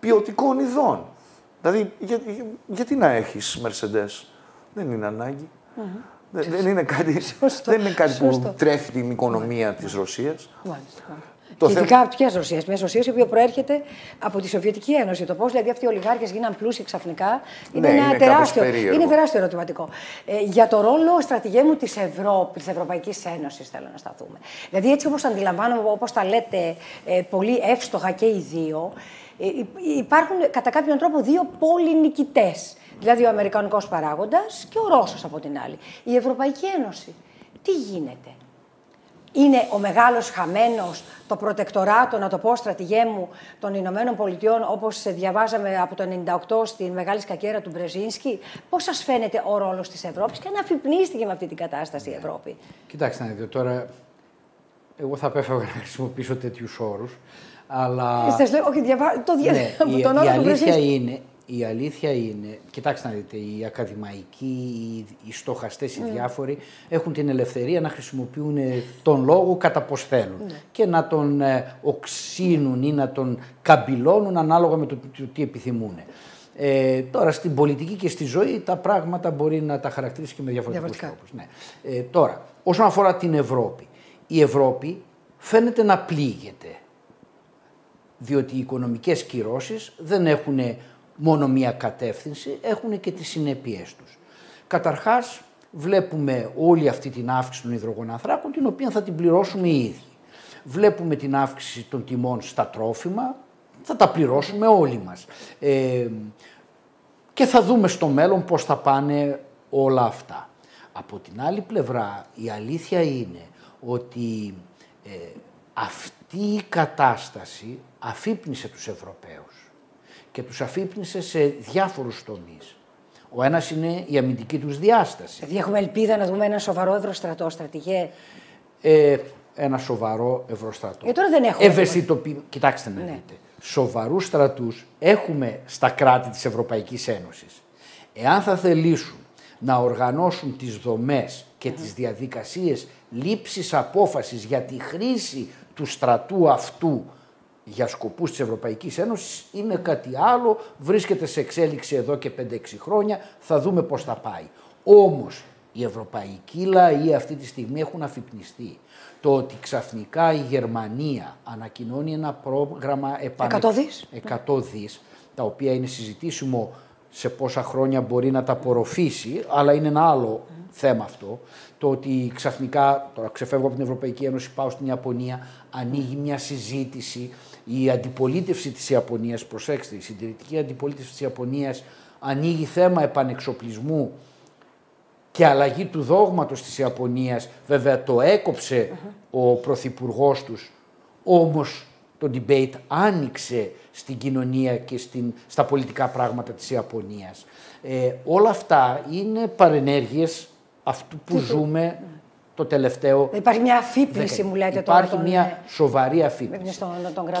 ποιοτικών ειδών. Δηλαδή, γιατί να έχεις Mercedes, δεν είναι ανάγκη. Δεν είναι κάτι που τρέφει την οικονομία της Ρωσίας. Και ειδικά από ποιες Ρωσίες? Μια Ρωσία η οποία προέρχεται από τη Σοβιετική Ένωση. Το πώς δηλαδή αυτοί οι ολιγάρχες γίναν πλούσιοι ξαφνικά είναι ένα τεράστιο ερωτηματικό. Για το ρόλο, στρατηγέ μου, της Ευρωπαϊκής Ένωσης θέλω να σταθούμε. Δηλαδή, έτσι όπως αντιλαμβάνομαι, όπως τα λέτε πολύ εύστοχα και οι δύο, υπάρχουν κατά κάποιον τρόπο δύο πόλοι νικητές. Δηλαδή ο αμερικανικός παράγοντας και ο Ρώσος από την άλλη. Η Ευρωπαϊκή Ένωση, τι γίνεται? Είναι ο μεγάλος χαμένος, το προτεκτοράτο, να το πω στρατηγέ μου, των Ηνωμένων Πολιτειών, όπως διαβάζαμε από το 1998 στην μεγάλη σκακέρα του Μπρεζίνσκι? Πώς σας φαίνεται ο ρόλος της Ευρώπης και αν αφυπνίστηκε με αυτή την κατάσταση η Ευρώπη? Κοιτάξτε να δείτε, τώρα εγώ θα απέφευγα να χρησιμοποιήσω τέτοιους όρους, αλλά... Η αλήθεια είναι, κοιτάξτε να δείτε, οι ακαδημαϊκοί, οι στοχαστές, οι διάφοροι έχουν την ελευθερία να χρησιμοποιούν τον λόγο κατά πως θέλουν και να τον οξύνουν ή να τον καμπυλώνουν ανάλογα με το τι επιθυμούν. Τώρα στην πολιτική και στη ζωή τα πράγματα μπορεί να τα χαρακτηρίσει και με διαφορετικούς τρόπους. Ναι. Τώρα, όσον αφορά την Ευρώπη, η Ευρώπη φαίνεται να πλήγεται, διότι οι οικονομικές κυρώσεις δεν έχουν μόνο μία κατεύθυνση, έχουν και τις συνέπειές τους. Καταρχάς, βλέπουμε όλη αυτή την αύξηση των υδρογονανθράκων, την οποία θα την πληρώσουμε οι ίδιοι. Βλέπουμε την αύξηση των τιμών στα τρόφιμα, θα τα πληρώσουμε όλοι μας. Και θα δούμε στο μέλλον πώς θα πάνε όλα αυτά. Από την άλλη πλευρά, η αλήθεια είναι ότι αυτή η κατάσταση αφύπνισε τους Ευρωπαίους και τους αφύπνισε σε διάφορους τομείς. Ο ένας είναι η αμυντική τους διάσταση. Δηλαδή έχουμε ελπίδα να δούμε ένα σοβαρό ευρωστρατό, στρατηγέ? Ένα σοβαρό ευρωστρατό. Τώρα δεν έχουμε. Κοιτάξτε να δείτε. Σοβαρούς στρατούς έχουμε στα κράτη της Ευρωπαϊκής Ένωσης. Εάν θα θελήσουν να οργανώσουν τις δομές και τις διαδικασίες λήψης απόφασης για τη χρήση του στρατού αυτού για σκοπούς της Ευρωπαϊκής Ένωσης, είναι κάτι άλλο, βρίσκεται σε εξέλιξη εδώ και 5-6 χρόνια, θα δούμε πώς θα πάει. Όμως οι ευρωπαϊκοί λαοί αυτή τη στιγμή έχουν αφυπνιστεί. Το ότι ξαφνικά η Γερμανία ανακοινώνει ένα πρόγραμμα 100 δις, τα οποία είναι συζητήσιμο σε πόσα χρόνια μπορεί να τα απορροφήσει, αλλά είναι ένα άλλο θέμα αυτό. Το ότι ξαφνικά, τώρα ξεφεύγω από την Ευρωπαϊκή Ένωση, πάω στην Ιαπωνία, ανοίγει μια συζήτηση, η αντιπολίτευση της Ιαπωνίας, προσέξτε, η συντηρητική αντιπολίτευση της Ιαπωνίας ανοίγει θέμα επανεξοπλισμού και αλλαγή του δόγματος της Ιαπωνίας. Βέβαια το έκοψε ο πρωθυπουργός τους, όμως το debate άνοιξε στην κοινωνία και στα πολιτικά πράγματα της Ιαπωνίας. Όλα αυτά είναι παρενέργειες αυτού που ζούμε το τελευταίο. Υπάρχει μια αφύπνιση, μου λέτε τώρα. Υπάρχει μια σοβαρή αφύπνιση.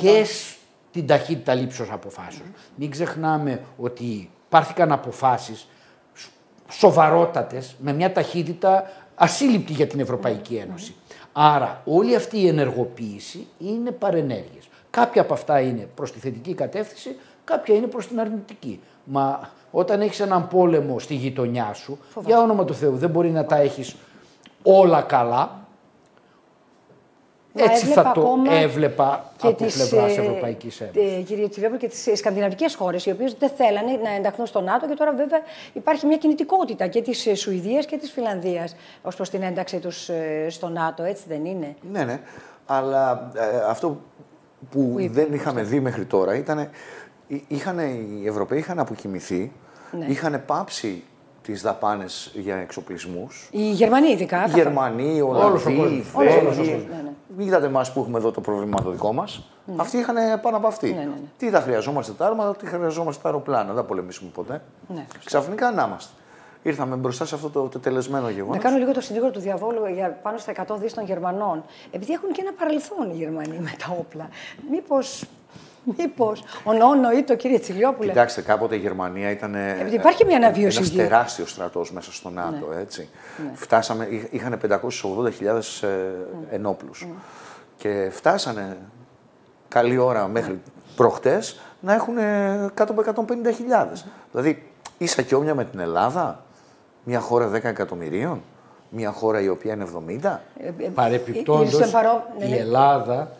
Και στην ταχύτητα λήψεως αποφάσεων. Μην ξεχνάμε ότι πάρθηκαν αποφάσεις σοβαρότατες με μια ταχύτητα ασύλληπτη για την Ευρωπαϊκή Ένωση. Άρα όλη αυτή η ενεργοποίηση είναι παρενέργειες. Κάποια από αυτά είναι προς τη θετική κατεύθυνση, κάποια είναι προς την αρνητική. Μα όταν έχεις έναν πόλεμο στη γειτονιά σου, για όνομα του Θεού, δεν μπορεί να τα έχεις όλα καλά. Έτσι θα το έβλεπα από πλευράς Ευρωπαϊκής Ένωσης. Κύριε Τσιλιόπουλο, και τις σκανδιναβικές χώρες, οι οποίες δεν θέλανε να ενταχθούν στο ΝΑΤΟ, και τώρα βέβαια υπάρχει μια κινητικότητα και της Σουηδίας και της Φινλανδίας ως προς την ένταξή τους στο ΝΑΤΟ, έτσι δεν είναι? Ναι, αλλά αυτό που δεν είχαμε δει μέχρι τώρα ήταν οι Ευρωπαίοι είχαν αποκοιμηθεί, είχαν πάψει τις δαπάνες για εξοπλισμούς. Οι Γερμανοί ειδικά. Οι Γερμανοί, οι Ολλανδοί, οι Βέλγοι. Μην κοιτάτε εμάς που έχουμε εδώ το πρόβλημα το δικό μας. Αυτοί είχαν πάνω από αυτοί. Τι θα χρειαζόμαστε τα άρματα, τι χρειαζόμαστε τα αεροπλάνα. Δεν θα πολεμήσουμε ποτέ. Ξαφνικά να είμαστε. Ήρθαμε μπροστά σε αυτό το τετελεσμένο γεγονός. Να κάνω λίγο το συνήγορο του διαβόλου πάνω στα 100 δις των Γερμανών. Επειδή έχουν και ένα παρελθόν οι Γερμανοί με τα όπλα. Μήπως το κύριε Τσιλιόπουλε. Κοιτάξτε, κάποτε η Γερμανία ήταν. Υπάρχει μια αναβίωση. Ένας τεράστιος στρατός μέσα στο ΝΑΤΟ. Έτσι. Φτάσαμε, είχαν 580.000 ενόπλους. Και φτάσανε καλή ώρα μέχρι προχτές να έχουν κάτω από 150.000. Δηλαδή, ίσα και όμοια με την Ελλάδα, μια χώρα 10 εκατομμυρίων, μια χώρα η οποία είναι 70. Παρεπιπτόντως, η Ελλάδα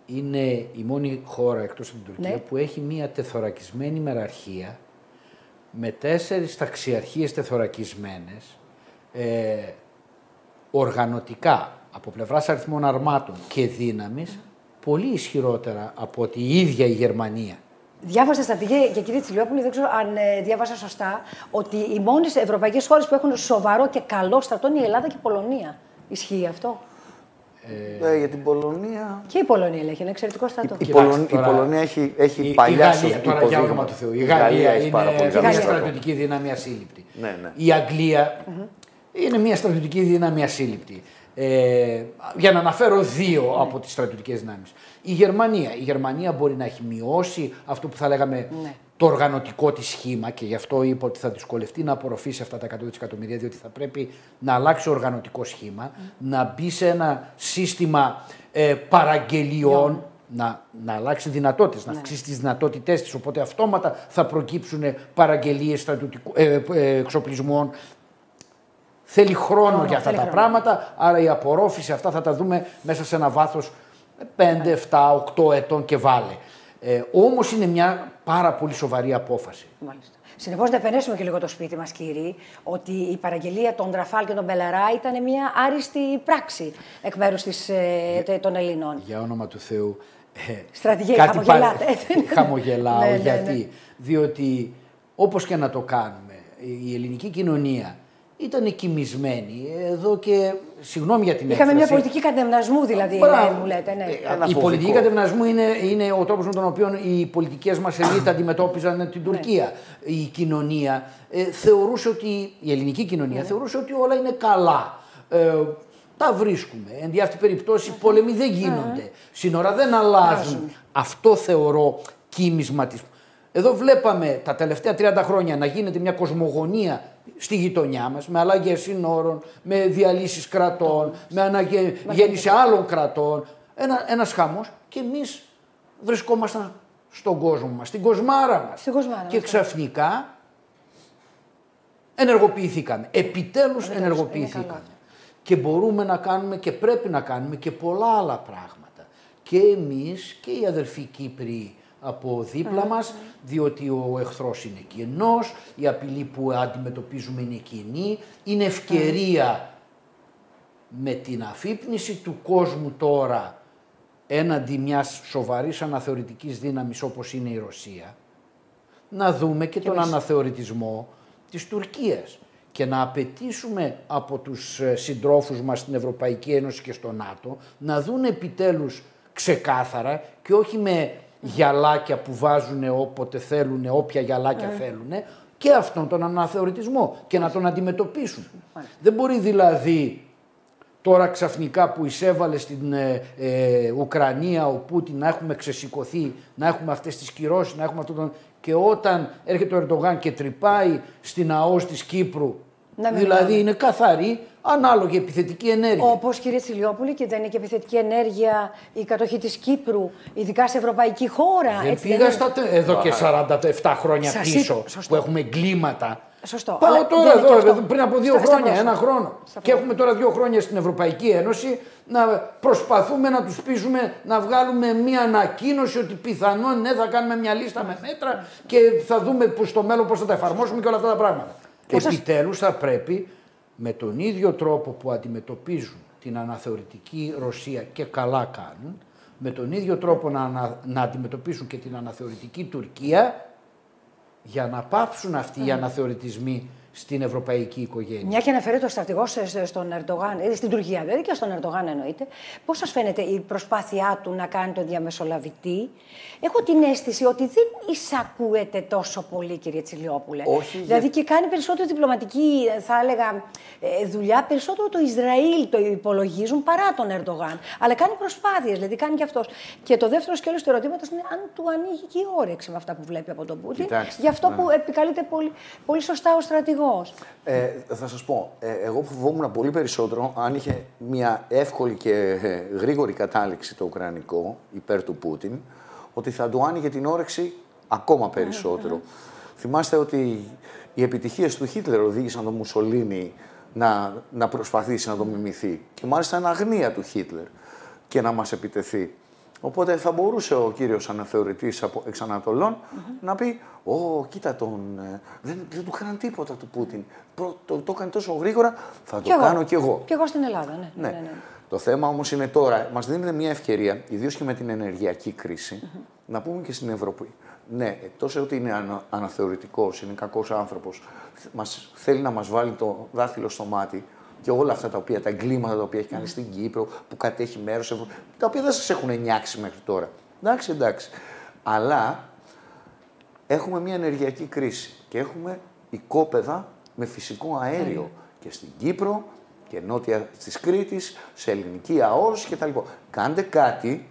είναι η μόνη χώρα εκτός από την Τουρκία που έχει μια τεθωρακισμένη μεραρχία με 4 ταξιαρχίες τεθωρακισμένες, οργανωτικά από πλευράς αριθμών αρμάτων και δύναμης, πολύ ισχυρότερα από ότι η ίδια η Γερμανία. Διάβασα στρατηγία και κύριε Τσιλιόπουλη, δεν ξέρω αν διάβασα σωστά, ότι οι μόνες ευρωπαϊκές χώρες που έχουν σοβαρό και καλό στρατό είναι η Ελλάδα και η Πολωνία. Ισχύει αυτό? Για την Πολωνία. Και η Πολωνία έχει ένα εξαιρετικό στρατό. Η Πολωνία έχει παλιά τώρα για όνομα του Θεού. Η Γαλλία είναι μια στρατιωτική δύναμη ασύλληπτη. Η Αγγλία είναι μια στρατιωτική δύναμη ασύλληπτη. Για να αναφέρω 2 από τις στρατιωτικές δυνάμεις. Η Γερμανία μπορεί να έχει μειώσει αυτό που θα λέγαμε το οργανωτικό της σχήμα και γι' αυτό είπα ότι θα δυσκολευτεί να απορροφήσει αυτά τα 100 δισεκατομμύρια, διότι θα πρέπει να αλλάξει οργανωτικό σχήμα, να μπει σε ένα σύστημα παραγγελιών, να αλλάξει δυνατότητες, να αυξήσει τις δυνατότητές της, οπότε αυτόματα θα προκύψουν παραγγελίες εξοπλισμών. Θέλει χρόνο για αυτά τα πράγματα, άρα η απορρόφηση αυτά θα τα δούμε μέσα σε ένα βάθος 5, 7, 8 ετών και βάλε. Όμως είναι μια πάρα πολύ σοβαρή απόφαση. Μάλιστα. Συνεπώς, να επενέσουμε και λίγο το σπίτι μας, κύριοι, ότι η παραγγελία των Ραφάλ και των Μπελαρά ήταν μια άριστη πράξη εκ μέρους των Ελλήνων. Για όνομα του Θεού. Στρατηγέ, χαμογελάτε. Χαμογελάω, γιατί. Διότι όπως και να το κάνουμε, η ελληνική κοινωνία ήταν κοιμισμένη εδώ και. Συγγνώμη για την έκφραση. Είχαμε μια πολιτική κατευνασμού, δηλαδή, μου λέτε. Η πολιτική κατευνασμού είναι ο τρόπος με τον οποίο οι πολιτικές μας ελίτ αντιμετώπιζαν την Τουρκία. Η κοινωνία θεωρούσε ότι. Η ελληνική κοινωνία θεωρούσε ότι όλα είναι καλά. Τα βρίσκουμε. Εν δι' αυτή περιπτώσει, πόλεμοι δεν γίνονται. Σύνορα δεν αλλάζουν. Αυτό θεωρώ κοίμισμα της. Εδώ βλέπαμε τα τελευταία 30 χρόνια να γίνεται μια κοσμογονία στη γειτονιά μας, με αλλαγές συνόρων, με διαλύσεις κρατών, με αναγέννηση άλλων κρατών. Ένας χαμός και εμείς βρισκόμασταν στον κόσμο μας, στην κοσμάρα μας. Και ξαφνικά ενεργοποιηθήκαμε. Επιτέλους ενεργοποιηθήκαμε. Και μπορούμε να κάνουμε και πρέπει να κάνουμε και πολλά άλλα πράγματα. Και εμείς και οι αδερφοί Κύπροι από δίπλα μας, διότι ο εχθρός είναι κοινός, η απειλή που αντιμετωπίζουμε είναι κοινή, είναι ευκαιρία με την αφύπνιση του κόσμου τώρα έναντι μιας σοβαρής αναθεωρητικής δύναμης όπως είναι η Ρωσία, να δούμε και τον αναθεωρητισμό της Τουρκίας και να απαιτήσουμε από τους συντρόφους μας στην Ευρωπαϊκή Ένωση και στο ΝΑΤΟ να δουν επιτέλους ξεκάθαρα και όχι με γυαλάκια που βάζουν όποτε θέλουν, όποια γυαλάκια θέλουν, και αυτόν τον αναθεωρητισμό και να τον αντιμετωπίσουν. Δεν μπορεί δηλαδή τώρα ξαφνικά που εισέβαλε στην Ουκρανία ο Πούτιν να έχουμε ξεσηκωθεί, να έχουμε αυτές τις κυρώσεις, να έχουμε αυτόν τον... Και όταν έρχεται ο Ερντογάν και τρυπάει στην ΑΟΣ της Κύπρου, δηλαδή είναι καθαρή ανάλογη επιθετική ενέργεια. Όπως, κύριε Τσιλιόπουλη, και δεν είναι και επιθετική ενέργεια η κατοχή της Κύπρου, ειδικά σε ευρωπαϊκή χώρα. Δεν πήγα εδώ και 47 χρόνια πίσω που έχουμε εγκλήματα. Σωστό. Πάω τώρα εδώ, πριν από 2 χρόνια, 1 χρόνο. Και έχουμε τώρα 2 χρόνια στην Ευρωπαϊκή Ένωση να προσπαθούμε να τους πείσουμε να βγάλουμε μια ανακοίνωση ότι πιθανόν θα κάνουμε μια λίστα με μέτρα και θα δούμε στο μέλλον πώς θα τα εφαρμόσουμε και όλα αυτά τα πράγματα. Επιτέλους θα πρέπει με τον ίδιο τρόπο που αντιμετωπίζουν την αναθεωρητική Ρωσία και καλά κάνουν, με τον ίδιο τρόπο να αντιμετωπίσουν και την αναθεωρητική Τουρκία για να πάψουν αυτοί οι αναθεωρητισμοί στην ευρωπαϊκή οικογένεια. Μια και αναφέρεται ο στρατηγός στον Ερντογάν, στην Τουρκία δηλαδή και στον Ερντογάν εννοείται, πώς σας φαίνεται η προσπάθειά του να κάνει τον διαμεσολαβητή? Έχω την αίσθηση ότι δεν εισακούεται τόσο πολύ, κύριε Τσιλιόπουλε. Όχι, δηλαδή και κάνει περισσότερο διπλωματική, θα έλεγα, δουλειά, περισσότερο το Ισραήλ το υπολογίζουν παρά τον Ερντογάν. Αλλά κάνει προσπάθειες, δηλαδή κάνει και αυτός. Και το δεύτερο σκέλος του ερωτήματος είναι αν του ανοίγει και η όρεξη με αυτά που βλέπει από τον Πούτιν. Κοιτάξτε, γι' αυτό που επικαλείται πολύ, πολύ σωστά ο στρατηγός. Θα σας πω, εγώ φοβόμουν πολύ περισσότερο αν είχε μια εύκολη και γρήγορη κατάληξη το ουκρανικό υπέρ του Πούτιν, ότι θα του άνοιγε την όρεξη ακόμα περισσότερο. Θυμάστε ότι οι επιτυχίες του Χίτλερ οδήγησαν τον Μουσολίνι να προσπαθήσει να το μιμηθεί. Και μάλιστα είναι αγνία του Χίτλερ και να μας επιτεθεί. Οπότε θα μπορούσε ο κύριος αναθεωρητής εξ Ανατολών να πει κοίτα τον, δεν του έκαναν τίποτα του Πούτιν. Το έκανε τόσο γρήγορα, θα το κάνω κι εγώ. Κι εγώ στην Ελλάδα, ναι. Το θέμα όμως είναι τώρα, μας δίνεται μια ευκαιρία, ιδίως και με την ενεργειακή κρίση, να πούμε και στην Ευρώπη. Ναι, εκτός ότι είναι αναθεωρητικός, είναι κακός άνθρωπος, θέλει να μας βάλει το δάχτυλο στο μάτι και όλα αυτά τα εγκλήματα τα οποία έχει κάνει στην Κύπρο, που κατέχει μέρος, τα οποία δεν σας έχουν νιάξει μέχρι τώρα. Εντάξει. Αλλά έχουμε μια ενεργειακή κρίση και έχουμε οικόπεδα με φυσικό αέριο και στην Κύπρο και νότια της Κρήτης, σε ελληνική ΑΟΣ κτλ. Κάντε κάτι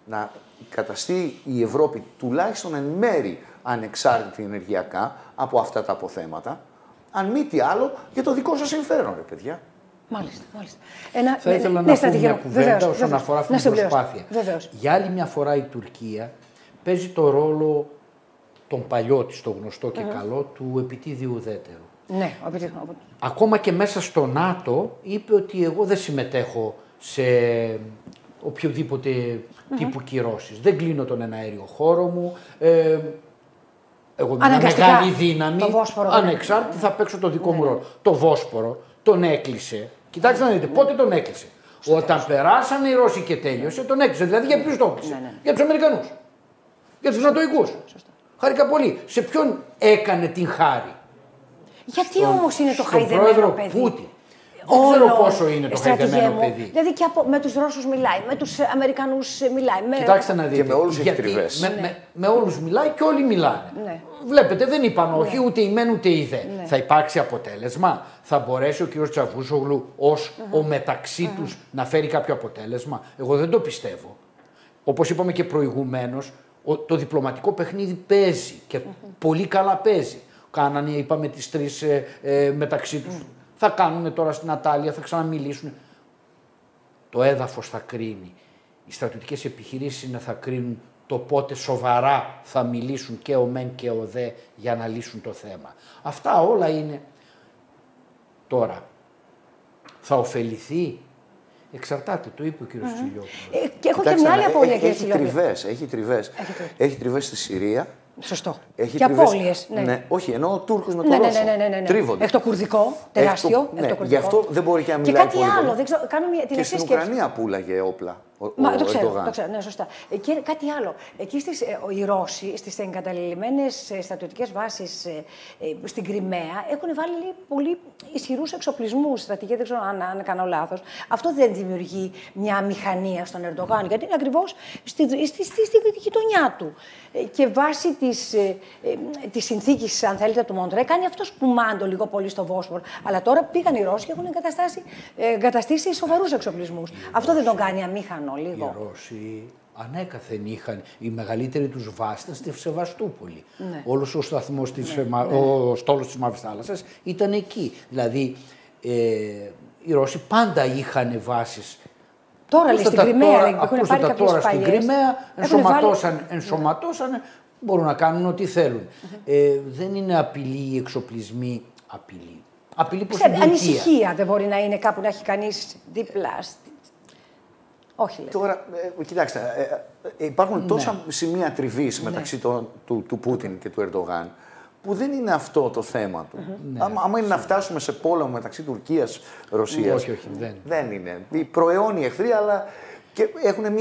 να καταστεί η Ευρώπη τουλάχιστον εν μέρη ανεξάρτητη ενεργειακά από αυτά τα αποθέματα, αν μη τι άλλο για το δικό σας συμφέρον, ρε παιδιά. Μάλιστα. Θα ήθελα να πω μια κουβέντα όσον αφορά αυτή την προσπάθεια. Για άλλη μια φορά η Τουρκία παίζει το ρόλο τον παλιό της, το γνωστό και καλό, του επιτίδιου ουδέτερου. Ναι, ακόμα και μέσα στο ΝΑΤΟ είπε ότι εγώ δεν συμμετέχω σε οποιοδήποτε τύπου κυρώσεις. Δεν κλείνω τον εναέριο χώρο μου. Εγώ είμαι μια μεγάλη δύναμη. Ανεξάρτητη θα παίξω το δικό μου ρόλο. Το Βόσπορο τον έκλεισε. Κοιτάξτε να δείτε, πότε τον έκλεισε? Όταν περάσανε οι Ρώσοι και τέλειωσε, τον έκλεισε. Δηλαδή για ποιους το έκλεισε? Για τους Αμερικανούς. Για τους Νατοικούς. Χάρηκα πολύ. Σε ποιον έκανε την χάρη? Γιατί όμως είναι το χαϊδεμένο πρόεδρο παιδί? Πούτιν. Δεν ξέρω πόσο είναι το χαϊδεμένο παιδί. Δηλαδή και με τους Ρώσους μιλάει, με τους Αμερικανούς μιλάει. Κοιτάξτε να δείτε. Και με όλους έχει τριβές. Με όλους μιλάει και όλοι μιλάνε. Ναι. Βλέπετε, δεν είπαν όχι, ούτε η μεν ούτε η δε. Θα υπάρξει αποτέλεσμα? Θα μπορέσει ο κ. Τσαβούσογλου ως ο μεταξύ τους να φέρει κάποιο αποτέλεσμα? Εγώ δεν το πιστεύω. Όπως είπαμε και προηγουμένως, το διπλωματικό παιχνίδι παίζει και πολύ καλά παίζει. Κάνανε, είπαμε, τις τρεις μεταξύ τους. Θα κάνουν τώρα στην Ατάλια, θα ξαναμιλήσουν. Το έδαφος θα κρίνει. Οι στρατιωτικές επιχειρήσεις θα κρίνουν το πότε σοβαρά θα μιλήσουν και ο μεν και ο δε για να λύσουν το θέμα. Αυτά όλα είναι. Τώρα, θα ωφεληθεί? Εξαρτάται, το είπε ο κ. Τσιλιόπουλος. Και έχω και μια άλλη απορία, κύριε Τσιλιόπουλο. Έχει τριβές στη Συρία. Σωστό. Έχει και απώλειες. Ναι. Όχι, ενώ ο Τούρκος με τον Ρώσο τρίβονται. Έχει το κουρδικό, τεράστιο. Γι' αυτό δεν μπορεί και να μιλάει πολύ. Και κάτι άλλο. Δεν ξέρω, κάνω την και στην Ουκρανία πούλαγε όπλα. Το ξέρω, ναι, σωστά. Και κάτι άλλο. Εκεί οι Ρώσοι στις εγκαταλειμμένες στρατιωτικές βάσεις στην Κριμαία έχουν βάλει πολύ ισχυρούς εξοπλισμούς. Στρατηγοί, δεν ξέρω αν κάνω λάθος. Αυτό δεν δημιουργεί μια μηχανία στον Ερντογάν, γιατί είναι ακριβώς στη γειτονιά του. Και βάσει της συνθήκης, αν θέλετε, του Μοντρέ, κάνει αυτός κουμάντο λίγο πολύ στο Βόσπορο. Αλλά τώρα πήγαν οι Ρώσοι και έχουν εγκαταστήσει σοβαρούς εξοπλισμούς. Αυτό δεν τον κάνει αμήχανο λίγο? Οι Ρώσοι ανέκαθεν είχαν, οι μεγαλύτεροι τους βάστα στη Σεβαστούπολη. Ναι. Όλος ο σταθμός, ο στόλος της Μαύρης Θάλασσας ήταν εκεί. Δηλαδή, οι Ρώσοι πάντα είχαν βάσεις. Τώρα λέει στην Κριμαία, έχουν πάρει κάποιες τώρα στην Κριμαία, ενσωματώσανε, μπορούν να κάνουν ό,τι θέλουν. Δεν είναι απειλή οι εξοπλισμοί, απειλή προς την Τουρκία. Ανησυχία δεν μπορεί να είναι κάπου να έχει κανείς δίπλα? Όχι, λέει. Τώρα, κοιτάξτε, υπάρχουν τόσα σημεία τριβής μεταξύ του Πούτιν και του Ερντογάν, που δεν είναι αυτό το θέμα του. Άμα είναι να φτάσουμε σε πόλεμο μεταξύ Τουρκίας και Ρωσίας. Όχι, δεν είναι. Οι προαιώνιοι εχθροί, αλλά Και έχουν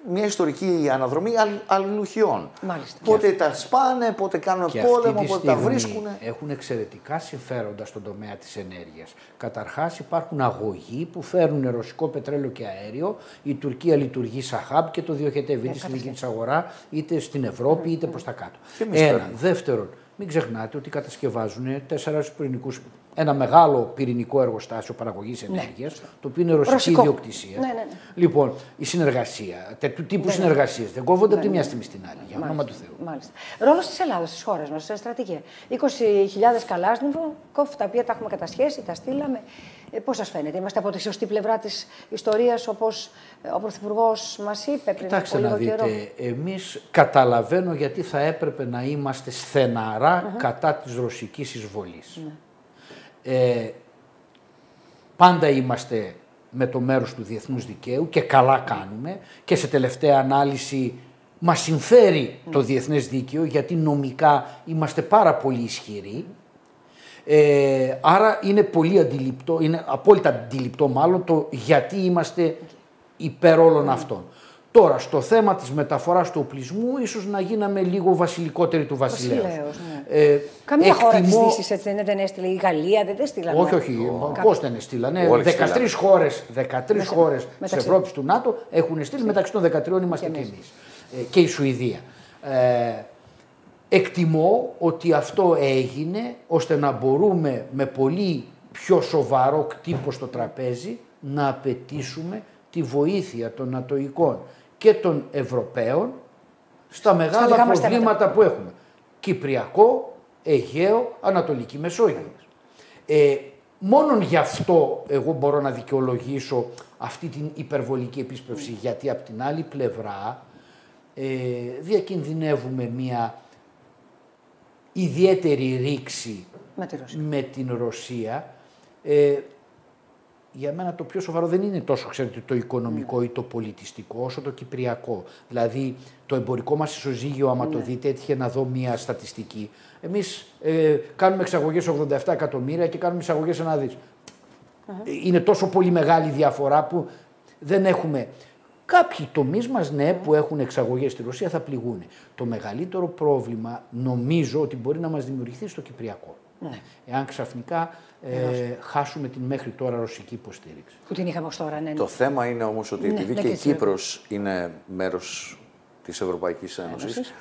μια ιστορική αναδρομή αλληλουχιών. Μάλιστα. Πότε τα σπάνε, πότε κάνουν πόλεμο, πότε τα βρίσκουν. Έχουν εξαιρετικά συμφέροντα στον τομέα της ενέργειας. Καταρχάς υπάρχουν αγωγοί που φέρνουν ρωσικό πετρέλαιο και αέριο. Η Τουρκία λειτουργεί σαν hub και το διοχετεύει είτε στη δική της αγορά, είτε στην Ευρώπη, είτε προς τα κάτω. Ένα. Δεύτερον, μην ξεχνάτε ότι κατασκευάζουν 4 πυρηνικούς. Ένα μεγάλο πυρηνικό εργοστάσιο παραγωγής ενέργειας, το οποίο είναι ρωσική ιδιοκτησία. Ναι. Λοιπόν, η συνεργασία, τέτοιου τύπου συνεργασίες δεν κόβονται από τη μια στιγμή στην άλλη. Για όνομα του Θεού. Μάλιστα. Ρόλος της Ελλάδας, της χώρας μας, σε στρατηγία. 20.000 Καλάσνικοφ, τα οποία τα έχουμε κατασχέσει, τα στείλαμε. Πώς σας φαίνεται, είμαστε από τη σωστή πλευρά της ιστορίας, όπως ο Πρωθυπουργός μας είπε πριν από λίγο καιρό? Εμείς καταλαβαίνω γιατί θα έπρεπε να είμαστε στεναρά κατά της ρωσικής εισβολής. Πάντα είμαστε με το μέρος του διεθνούς δικαίου και καλά κάνουμε και σε τελευταία ανάλυση μας συμφέρει το διεθνές δίκαιο γιατί νομικά είμαστε πάρα πολύ ισχυροί. Άρα είναι πολύ αντιληπτό, είναι απόλυτα αντιληπτό μάλλον το γιατί είμαστε υπέρ όλων αυτών. Τώρα, στο θέμα της μεταφοράς του οπλισμού, ίσως να γίναμε λίγο βασιλικότεροι του βασιλέως. Καμία χώρα της Δύσης έτσι δεν έστειλε, η Γαλλία δεν έστειλε. Όχι. Πώς δεν έστειλανε. 13 χώρες της Ευρώπης του ΝΑΤΟ έχουν στείλει, μεταξύ των 13 είμαστε και εμείς. Και η Σουηδία. Εκτιμώ ότι αυτό έγινε ώστε να μπορούμε με πολύ πιο σοβαρό κτύπο στο τραπέζι να απαιτήσουμε τη βοήθεια των νατοικών και των Ευρωπαίων στα μεγάλα προβλήματα που έχουμε. Κυπριακό, Αιγαίο, Ανατολική Μεσόγειο. Μόνον γι' αυτό εγώ μπορώ να δικαιολογήσω αυτή την υπερβολική επίσπευση, γιατί από την άλλη πλευρά διακινδυνεύουμε μια ιδιαίτερη ρήξη με την Ρωσία. Για μένα το πιο σοβαρό δεν είναι τόσο, ξέρετε, το οικονομικό ή το πολιτιστικό, όσο το κυπριακό. Δηλαδή, το εμπορικό μας ισοζύγιο, άμα το δείτε, έτυχε να δω μία στατιστική. Εμείς κάνουμε εξαγωγές 87 εκατομμύρια και κάνουμε εισαγωγές 1 δις. Είναι τόσο πολύ μεγάλη διαφορά που δεν έχουμε. Κάποιοι τομείς μας, ναι, που έχουν εξαγωγές στη Ρωσία θα πληγούν. Το μεγαλύτερο πρόβλημα νομίζω ότι μπορεί να μας δημιουργηθεί στο κυπριακό. Εάν ξαφνικά χάσουμε την μέχρι τώρα ρωσική υποστήριξη. Που την είχαμε ως τώρα, ναι. Το θέμα είναι όμως ότι επειδή και η Κύπρος είναι μέρος της Ευρωπαϊκής Ένωσης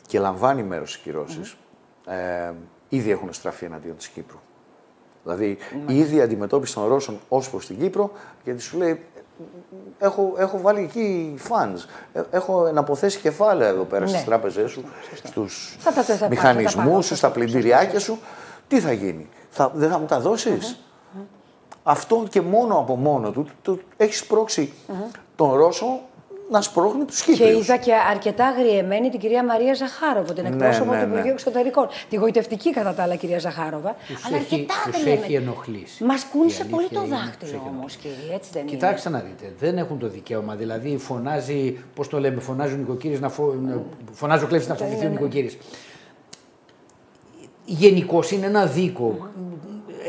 και λαμβάνει μέρος στις κυρώσεις, ήδη έχουν στραφεί εναντίον της Κύπρου. Δηλαδή η ίδια αντιμετώπιση των Ρώσων ως προς την Κύπρο, γιατί σου λέει έχω βάλει εκεί funds, έχω εναποθέσει κεφάλαια εδώ πέρα στις τράπεζές σου, στους μηχανισμούς σου, στα πλυντηριάκια σου. Τι θα γίνει, δεν θα μου τα δώσεις? Αυτό και μόνο από μόνο του έχει σπρώξει τον Ρώσο να σπρώχνει τους Κύπριους. Και είδα και αρκετά αγριεμένη την κυρία Μαρία Ζαχάροβα, την εκπρόσωπο του Υπουργείου Εξωτερικών. Τη γοητευτική κατά τα άλλα κυρία Ζαχάροβα. Αλλά αρκετά αγριεμένη. Τους έχει ενοχλήσει. Μας κούνησε πολύ το δάχτυλο όμως, κύριε, έτσι δεν είναι? Κοιτάξτε να δείτε, δεν έχουν το δικαίωμα. Δηλαδή φωνάζει, πώς το λέμε, φωνάζει ο νοικοκύρης φωνάζει ο κλέφτης να φοβηθεί ο νοικοκύρης. Γενικώς είναι ένα δίκο.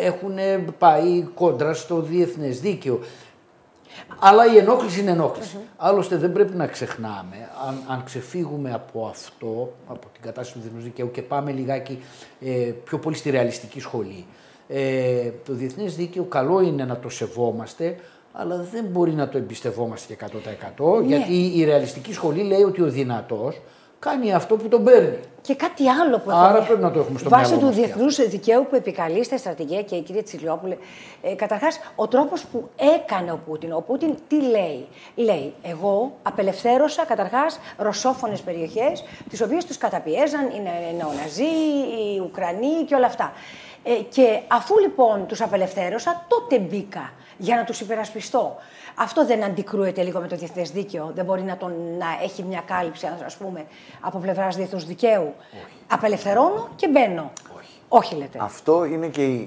Έχουν πάει κόντρα στο διεθνές δίκαιο. Αλλά η ενόχληση είναι ενόχληση. Άλλωστε δεν πρέπει να ξεχνάμε, αν ξεφύγουμε από αυτό, από την κατάσταση του διεθνούς δικαίου και πάμε λιγάκι πιο πολύ στη ρεαλιστική σχολή. Το διεθνές δίκαιο καλό είναι να το σεβόμαστε, αλλά δεν μπορεί να το εμπιστευόμαστε και 100%, γιατί η ρεαλιστική σχολή λέει ότι ο δυνατός κάνει αυτό που τον παίρνει. Και κάτι άλλο που άρα πρέπει να το έχουμε στο μυαλό μας. Βάσει του διεθνούς δικαίου που επικαλεί στα στρατηγία και η κυρία Τσιλιόπουλε, καταρχάς ο τρόπος που έκανε ο Πούτιν. Ο Πούτιν τι λέει? Λέει, εγώ απελευθέρωσα καταρχάς ρωσόφωνες περιοχές, τις οποίες τους καταπιέζαν οι νεοναζί, οι Ουκρανοί και όλα αυτά. Και αφού λοιπόν τους απελευθέρωσα, τότε μπήκα για να τους υπερασπιστώ. Αυτό δεν αντικρούεται λίγο με το διεθνές δίκαιο? Δεν μπορεί να έχει μια κάλυψη, ας πούμε, από πλευράς διεθνούς δικαίου? Όχι. Απελευθερώνω και μπαίνω. Όχι λέτε. Αυτό είναι και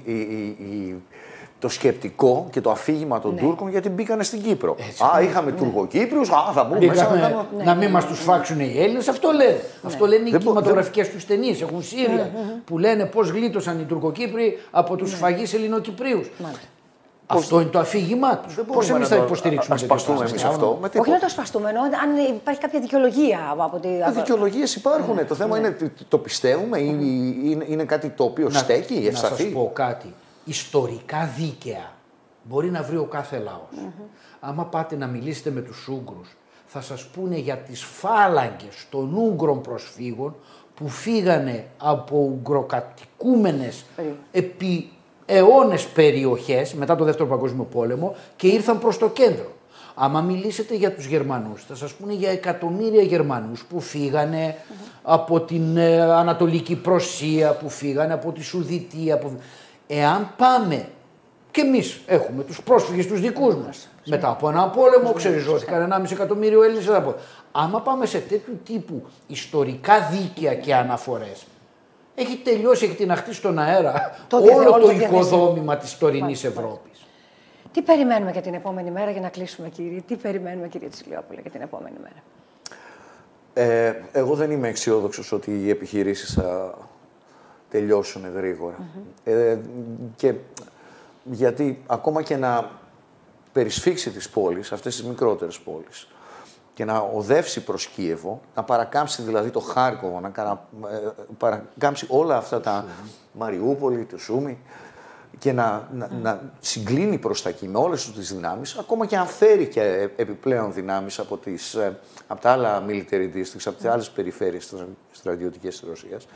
το σκεπτικό και το αφήγημα των Τούρκων, γιατί μπήκανε στην Κύπρο. Είχαμε Τουρκοκύπριους, θα μπούμε μέσα. Να μην μας τους φάξουν οι Έλληνες, αυτό λένε. Αυτό λένε οι κινηματογραφικές τους ταινίες. Έχουν σύρια που λένε πώς γλίτωσαν οι Τουρκοκύπροι από τους σφαγείς Ελληνοκυπρίους. Αυτό είναι το αφήγημά του. Πώς εμείς θα υποστηρίξουμε να σπαστούμε εμείς αυτό? Όχι να το σπαστούμε, ενώ αν υπάρχει κάποια δικαιολογία από τη. Δικαιολογίες υπάρχουν. Το θέμα είναι το πιστεύουμε ή είναι κάτι το οποίο στέκει, ευσταθεί. Να σας πω κάτι. Ιστορικά δίκαια μπορεί να βρει ο κάθε λαός. Άμα πάτε να μιλήσετε με τους Ούγγρους, θα σας πούνε για τις φάλαγγες των Ούγγρων προσφύγων που φύγανε από ουγγροκατοικούμενες επί αιώνες περιοχές μετά το Δεύτερο Παγκόσμιο Πόλεμο και ήρθαν προς το κέντρο. Άμα μιλήσετε για τους Γερμανούς, θα σας πούνε για εκατομμύρια Γερμανούς που φύγανε από την Ανατολική Πρωσία, που φύγανε από τη Σουδητία. Εάν πάμε, και εμείς έχουμε τους πρόσφυγες τους δικούς μας, μετά από έναν πόλεμο ξεριζώθηκαν 1,5 εκατομμύριο Έλληνες. Άμα πάμε σε τέτοιου τύπου ιστορικά δίκαια και αναφορές, έχει τελειώσει, έχει τιναχτεί στον αέρα όλο το οικοδόμημα της τωρινής Ευρώπης. Τι περιμένουμε για την επόμενη μέρα για να κλείσουμε, κύριε? Τι περιμένουμε, κύριε Τσιλιόπουλε, για την επόμενη μέρα? Εγώ δεν είμαι αισιόδοξος ότι οι επιχειρήσεις θα τελειώσουν γρήγορα. Και γιατί ακόμα και να περισφίξει τις πόλεις, αυτές τις μικρότερες πόλεις, και να οδεύσει προς Κίεβο, να παρακάμψει δηλαδή το Χάρκοβο, να παρακάμψει όλα αυτά τα Μαριούπολη, το Σούμι, και να συγκλίνει προς τα εκεί με όλες τις δυνάμεις, ακόμα και αν φέρει και επιπλέον δυνάμεις από τα άλλα military districts, από τις άλλες περιφέρειες στρατιωτικές της Ρωσίας,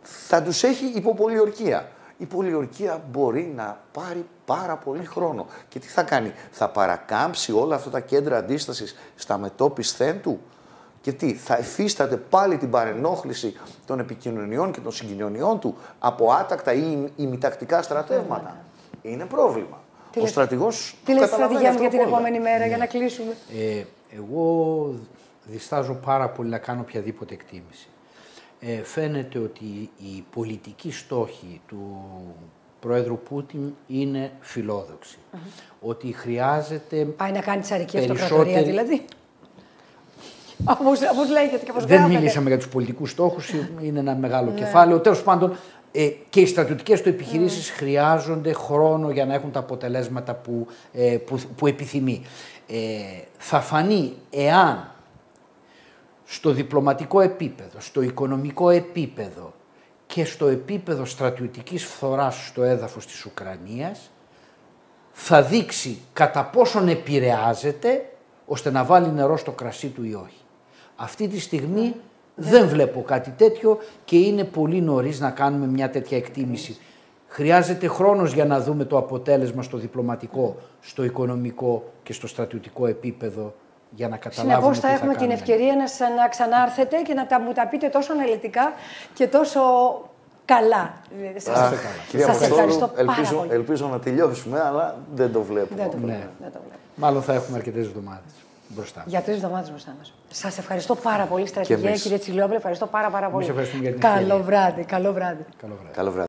θα τους έχει υπό πολιορκία. Η πολιορκία μπορεί να πάρει πάρα πολύ χρόνο. Και τι θα κάνει? Θα παρακάμψει όλα αυτά τα κέντρα αντίστασης στα μετώπισθέν του? Και τι, θα εφίσταται πάλι την παρενόχληση των επικοινωνιών και των συγκοινωνιών του από άτακτα ή ημιτακτικά στρατεύματα? Είναι πρόβλημα. Ο στρατηγός. Τι λέει η στρατηγία μου για την επόμενη μέρα, για να κλείσουμε? Εγώ διστάζω πάρα πολύ να κάνω οποιαδήποτε εκτίμηση. Φαίνεται ότι οι πολιτικοί στόχοι του Πρόεδρου Πούτιν είναι φιλόδοξοι. Ότι χρειάζεται. Πάει να κάνει τσαρική αυτοκρατορία, δηλαδή. Όπως λέγεται και όπως δεν μιλήσαμε για τους πολιτικούς στόχους, είναι ένα μεγάλο κεφάλαιο. Τέλος πάντων, και οι στρατιωτικές του επιχειρήσεις χρειάζονται χρόνο για να έχουν τα αποτελέσματα που επιθυμεί. Θα φανεί εάν στο διπλωματικό επίπεδο, στο οικονομικό επίπεδο και στο επίπεδο στρατιωτικής φθοράς στο έδαφος της Ουκρανίας, θα δείξει κατά πόσον επηρεάζεται ώστε να βάλει νερό στο κρασί του ή όχι. Αυτή τη στιγμή δεν βλέπω κάτι τέτοιο και είναι πολύ νωρίς να κάνουμε μια τέτοια εκτίμηση. Χρειάζεται χρόνος για να δούμε το αποτέλεσμα στο διπλωματικό, στο οικονομικό και στο στρατιωτικό επίπεδο, για να καταλάβουμε. Συνεπώς θα έχουμε την ευκαιρία να ξανάρθετε και να μου τα πείτε τόσο αναλυτικά και τόσο καλά. Σας ευχαριστώ πάρα πολύ. Ελπίζω να τελειώσουμε, αλλά δεν το βλέπω. Δεν το βλέπω. Μάλλον θα έχουμε αρκετές εβδομάδες μπροστά μας. Για 3 εβδομάδες μπροστά μας. Σας ευχαριστώ πάρα πολύ, στρατηγέ, κύριε Τσιλιόπουλε. Ευχαριστώ πάρα πολύ. Εμείς ευχαριστούμε για την ευκαιρία. Καλό βράδυ. Καλό βράδυ. Καλό βράδυ.